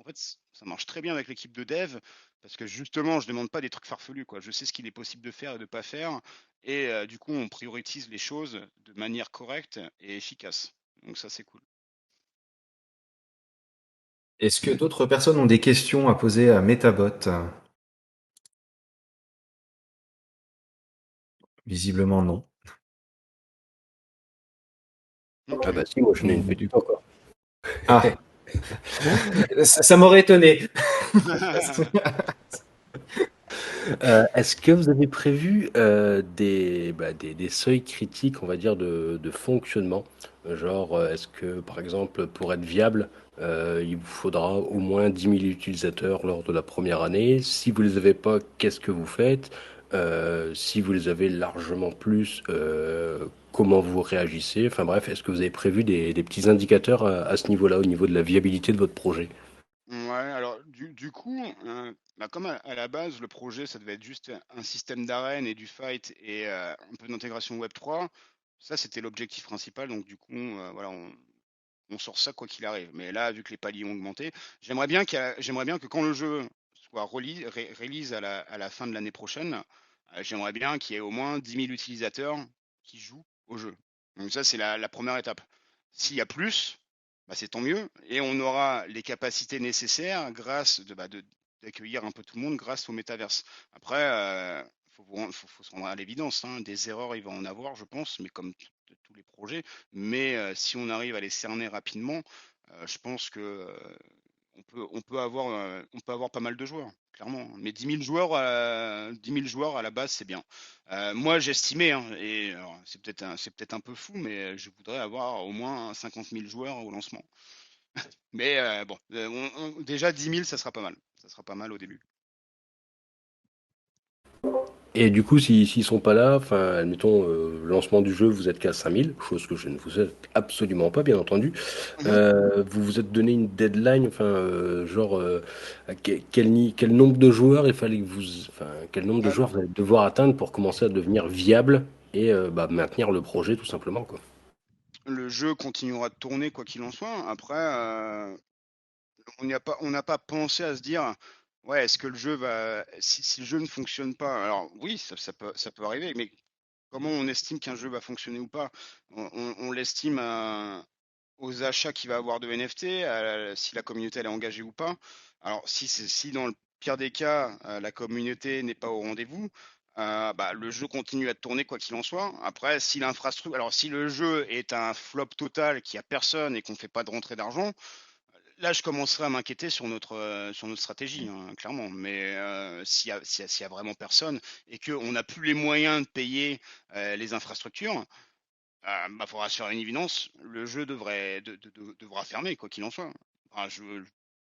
fait, ça marche très bien avec l'équipe de dev parce que justement, je demande pas des trucs farfelus, quoi. Je sais ce qu'il est possible de faire et de pas faire et du coup, on priorise les choses de manière correcte et efficace. Donc ça, c'est cool. Est-ce que d'autres personnes ont des questions à poser à Metabot? Visiblement non. Ah Ok. bah si, moi j'en ai une Bon, petite encore. Ah, ça m'aurait étonné. Est-ce que vous avez prévu des seuils critiques, on va dire, de fonctionnement? Genre, est-ce que, par exemple, pour être viable, il vous faudra au moins 10 000 utilisateurs lors de la première année? Si vous les avez pas, qu'est-ce que vous faites? Si vous les avez largement plus, comment vous réagissez? Enfin bref, est-ce que vous avez prévu des petits indicateurs à ce niveau-là, au niveau de la viabilité de votre projet? Ouais, alors du coup, bah, comme à la base, le projet, ça devait être juste un système d'arène et du fight et un peu d'intégration Web3. Ça, c'était l'objectif principal. Donc du coup, voilà, on sort ça quoi qu'il arrive. Mais là, vu que les paliers ont augmenté, j'aimerais bien que quand le jeu soit release à la fin de l'année prochaine, j'aimerais bien qu'il y ait au moins 10 000 utilisateurs qui jouent au jeu. Donc ça, c'est la première étape. S'il y a plus, bah, c'est tant mieux. Et on aura les capacités nécessaires d'accueillir un peu tout le monde grâce au métaverse. Après, faut se rendre à l'évidence, hein. Des erreurs, il va en avoir, je pense, mais comme tous les projets. Mais si on arrive à les cerner rapidement, je pense que on peut avoir pas mal de joueurs, clairement. Mais 10 000 joueurs à la base, c'est bien. Moi, j'estimais, hein, et alors, c'est peut-être un peu fou, mais je voudrais avoir au moins 50 000 joueurs au lancement. Mais bon, déjà 10 000, ça sera pas mal. Ça sera pas mal au début. Et du coup, s'ils sont pas là, enfin, admettons, lancement du jeu, vous êtes qu'à 5 000, chose que je ne vous êtes absolument pas, bien entendu. Mhm. Vous vous êtes donné une deadline, enfin, genre, à quel nombre de joueurs il fallait que enfin, quel nombre de Euh, joueurs vous allez devoir atteindre pour commencer à devenir viable et maintenir le projet, tout simplement, quoi. le jeu continuera de tourner quoi qu'il en soit. Après, on n'a pas pensé à se dire, ouais, est-ce que le jeu si le jeu ne fonctionne pas, alors oui, ça peut arriver, mais comment on estime qu'un jeu va fonctionner ou pas? On l'estime aux achats qu'il va avoir de NFT, si la communauté elle est engagée ou pas. Alors si dans le pire des cas, la communauté n'est pas au rendez-vous, bah, le jeu continue à tourner quoi qu'il en soit. Après, si le jeu est un flop total, qu'il n'y a personne et qu'on ne fait pas de rentrée d'argent, là, je commencerai à m'inquiéter sur notre stratégie, hein, clairement. Mais s'il y a vraiment personne et qu'on n'a plus les moyens de payer les infrastructures, bah, faudra se faire une évidence. Le jeu devra fermer, quoi qu'il en soit. Enfin,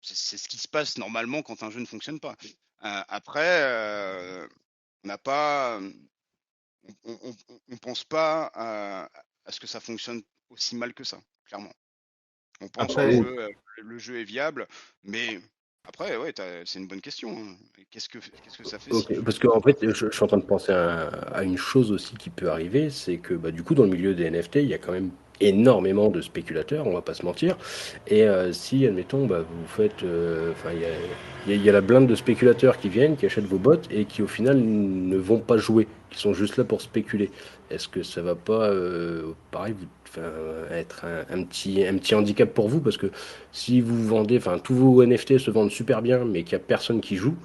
c'est ce qui se passe normalement quand un jeu ne fonctionne pas. Après, on n'a pas, on pense pas à ce que ça fonctionne aussi mal que ça, clairement. On pense que Après, le jeu est viable, mais après, ouais, c'est une bonne question, hein. Qu'est-ce que ça fait si Ok, tu. parce qu'en fait, je suis en train de penser à une chose aussi qui peut arriver, c'est que bah, du coup, dans le milieu des NFT, il y a quand même énormément de spéculateurs, on va pas se mentir. Et si, admettons, bah, vous faites, enfin, il y a la blinde de spéculateurs qui viennent, qui achètent vos bots et qui au final ne vont pas jouer, qui sont juste là pour spéculer. Est-ce que ça va pas, pareil, enfin, être un petit handicap pour vous? Parce que si vous vendez, enfin, tous vos NFT se vendent super bien, mais qu'il y a personne qui joue.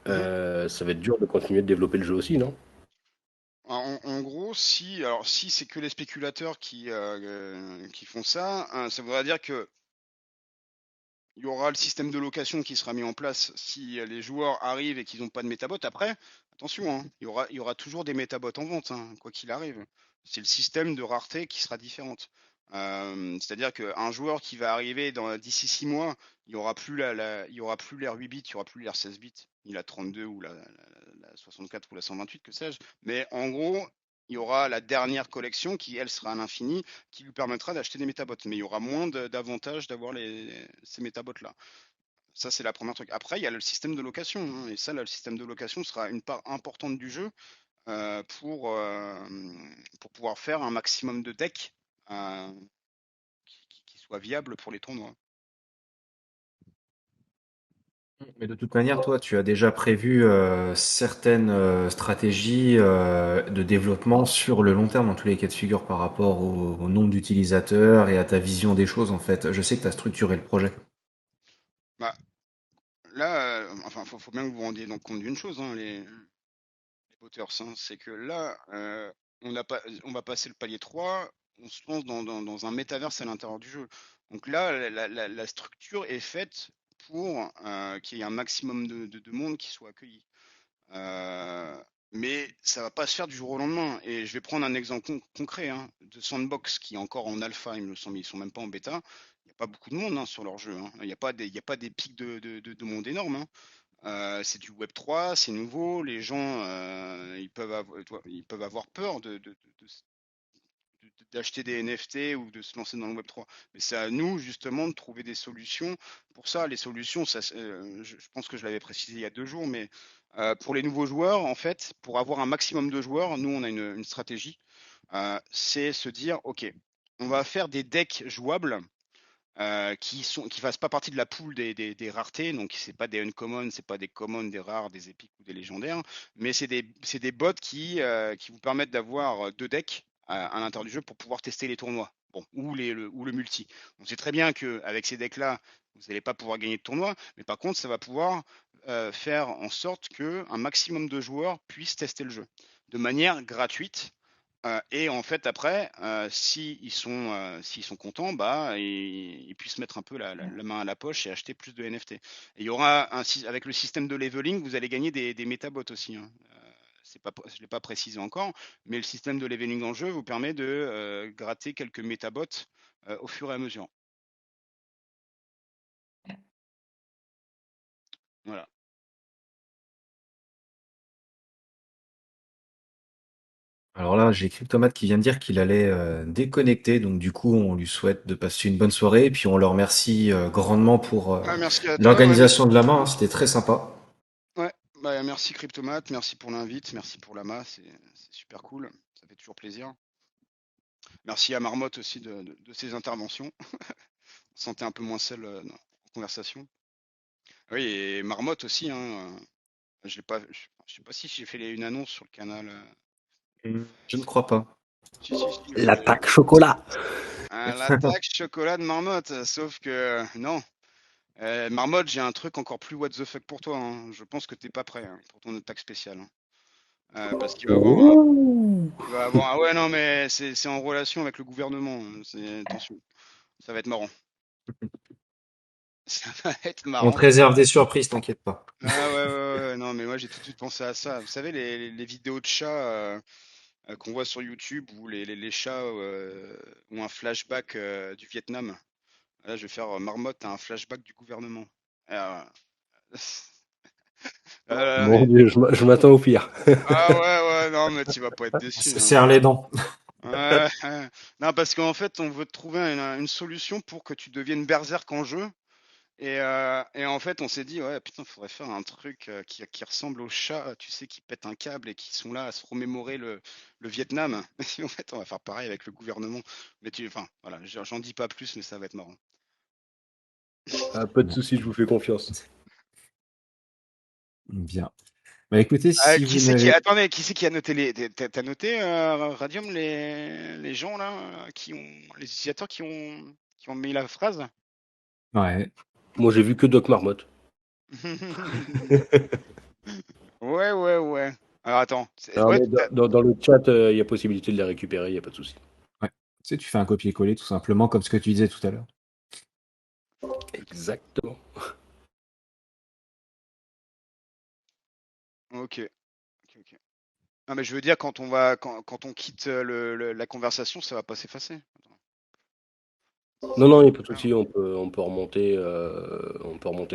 Mhm. Ça va être dur de continuer de développer le jeu aussi, non? En gros, si c'est que les spéculateurs qui font ça, hein, ça voudrait dire que il y aura le système de location qui sera mis en place si les joueurs arrivent et qu'ils n'ont pas de métabot. Après, attention, hein, il y aura toujours des métabots en vente, hein, quoi qu'il arrive. C'est le système de rareté qui sera différent. C'est-à-dire qu'un joueur qui va arriver d'ici 6 mois, il n'y aura plus il y aura plus l'air 8 bits, il n'y aura plus l'air 16 bits, ni la 32 ou la 64 ou la 128, que sais-je. Mais en gros, il y aura la dernière collection qui, elle, sera à l'infini, qui lui permettra d'acheter des métabots. Mais il y aura moins d'avantages d'avoir ces métabots-là. Ça, c'est la première truc. Après, il y a le système de location, hein, et ça, là, le système de location sera une part importante du jeu euh, pour, euh, pour pouvoir faire un maximum de decks euh, qui soient viables pour les tournois. mais de toute manière, toi, tu as déjà prévu certaines stratégies de développement sur le long terme, dans tous les cas de figure, par rapport au nombre d'utilisateurs et à ta vision des choses, en fait. Je sais que tu as structuré le projet. Bah, là, enfin, faut bien que vous vous rendiez donc compte d'une chose, hein, les voters, hein, c'est que là, on va passer le palier 3, on se lance dans un métaverse à l'intérieur du jeu. Donc là, la structure est faite pour qu'il y ait un maximum de monde qui soit accueilli. Euh, mais ça va pas se faire du jour au lendemain. Et je vais prendre un exemple concret, hein, de Sandbox qui est encore en alpha, il me semble, ils sont même pas en bêta. Il n'y a pas beaucoup de monde, hein, sur leur jeu, hein. Il y a pas des pics de monde énormes, hein. C'est du Web 3, c'est nouveau. Les gens, ils peuvent avoir peur d'acheter des NFT ou de se lancer dans le Web 3. Mais c'est à nous, justement, de trouver des solutions. Pour ça, les solutions, je pense que je l'avais précisé il y a 2 jours, mais pour les nouveaux joueurs, en fait, pour avoir un maximum de joueurs, nous, on a une stratégie. C'est se dire, OK, on va faire des decks jouables qui fassent pas partie de la pool des raretés. Donc, c'est pas des uncommon, c'est pas des common, des rares, des épiques ou des légendaires, mais c'est des bots qui vous permettent d'avoir 2 decks à l'intérieur du jeu pour pouvoir tester les tournois. Bon, ou le multi. On sait très bien qu'avec ces decks-là, vous n'allez pas pouvoir gagner de tournoi, mais par contre, ça va pouvoir faire en sorte qu'un maximum de joueurs puissent tester le jeu de manière gratuite. Et en fait, après, s'ils sont contents, bah, ils puissent mettre un peu la main à la poche et acheter plus de NFT. Et il y aura avec le système de leveling, vous allez gagner des métabots aussi, hein. Je ne l'ai pas précisé encore, mais le système de leveling en jeu vous permet de gratter quelques métabots au fur et à mesure. Voilà. Alors là, j'ai Cryptomat qui vient de dire qu'il allait déconnecter, donc du coup, on lui souhaite de passer une bonne soirée, et puis on le remercie grandement pour Ah, merci à toi, ouais, l'organisation de la main, hein, c'était très sympa. ouais, bah, merci Cryptomat, merci pour l'invite, merci pour la main, c'est super cool, ça fait toujours plaisir. Merci à Marmotte aussi de ses interventions. On se sentait un peu moins seul en conversation. Oui, et Marmotte aussi, hein, je sais pas si j'ai fait une annonce sur le canal. Je ne crois pas. Si, L'attaque chocolat. l'attaque chocolat de Marmotte. Sauf que non. Marmotte, j'ai un truc encore plus what the fuck pour toi, hein. Je pense que t'es pas prêt, hein, pour ton attaque spéciale, hein. Parce qu'il va avoir Ouh. il va avoir ah ouais, non, mais c'est en relation avec le gouvernement, hein. Attention, ça va être marrant. Ça va être On te marrant. réserve des surprises, t'inquiète pas. Ah ouais, ouais, ouais, ouais, non, mais moi j'ai tout de suite pensé à ça. Vous savez, les vidéos de chats qu'on voit sur YouTube où les chats ont un flashback du Vietnam. Là, je vais faire Marmotte a un flashback du gouvernement. Ah, ah là là, Mon mais... Dieu, je m'attends au pire. Ah ouais, ouais, non, mais tu vas pas être déçu, hein. Serre les dents. Ouais, ouais. Non, parce qu'en fait, on veut te trouver une solution pour que tu deviennes berserk en jeu. Et en fait, on s'est dit, ouais, putain, faudrait faire un truc qui ressemble aux chats, tu sais, qui pètent un câble et qui sont là à se remémorer le Vietnam. Et en fait, on va faire pareil avec le gouvernement. Mais enfin, voilà, j'en dis pas plus, mais ça va être marrant. Ah, pas de souci, je vous fais confiance. Bien. Bah écoutez, si Qui vous c'est qui, n'avez... attendez, qui c'est qui a noté t'as noté, Radium, les gens là, les utilisateurs qui ont mis la phrase? Ouais. Moi, j'ai vu que Doc Marmotte. Ouais, ouais, ouais. Alors attends, Non, ouais, mais dans le chat, il y a possibilité de les récupérer, il n'y a pas de souci. Ouais. Tu sais, tu fais un copier-coller tout simplement, comme ce que tu disais tout à l'heure. Exactement. ok, ok, ok. Ah mais je veux dire quand on quitte la conversation, ça va pas s'effacer. Non, non, il n'y a pas de Attends. souci, on peut remonter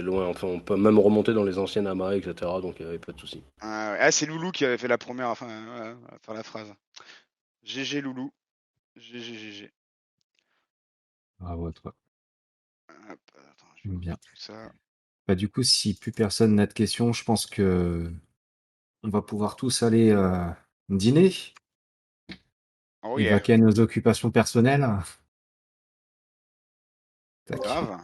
loin, enfin, on peut même remonter dans les anciennes amas, etc. Donc, il n'y a pas de souci. Ah, ouais. Ah, c'est Loulou qui avait fait la première, enfin, ouais, à faire la phrase. GG Loulou. GG, GG. Bravo à toi. Hop, attends, je vais Bien. couper tout ça. Bah du coup, si plus personne n'a de questions, je pense que on va pouvoir tous aller dîner Oh et yeah, vaquer à nos occupations personnelles. Tac. grave.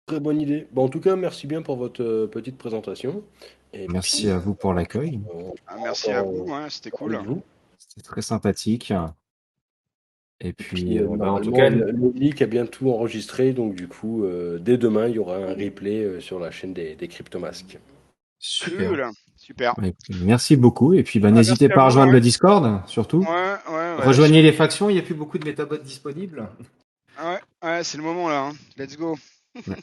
Très bonne idée. Bon, en tout cas, merci bien pour votre petite présentation. Et Merci puis, à vous pour l'accueil. on Ah, pourra merci à encore vous, hein, c'était parler cool. de vous. C'était très sympathique. Et Et puis, puis, bah, en tout normalement, cas, le leak a bien tout enregistré. Donc, du coup, dès demain, il y aura un replay sur la chaîne des Cryptomasques. super. Cool, super. Bah, écoutez, merci beaucoup. Et puis, bah, Ah, n'hésitez merci à pas à vous, rejoindre ouais. le Discord, surtout. Ouais, ouais, ouais. Rejoignez les factions, il n'y a plus beaucoup de métabots disponibles. Ouais, ouais, c'est le moment là, hein. Let's go. Ouais.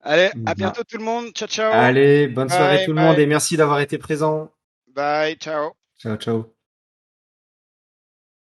Allez, à Bien. bientôt tout le monde. Ciao, ciao. Allez, bonne soirée Bye, tout le monde bye, et merci d'avoir été présent. bye, ciao. Ciao, ciao.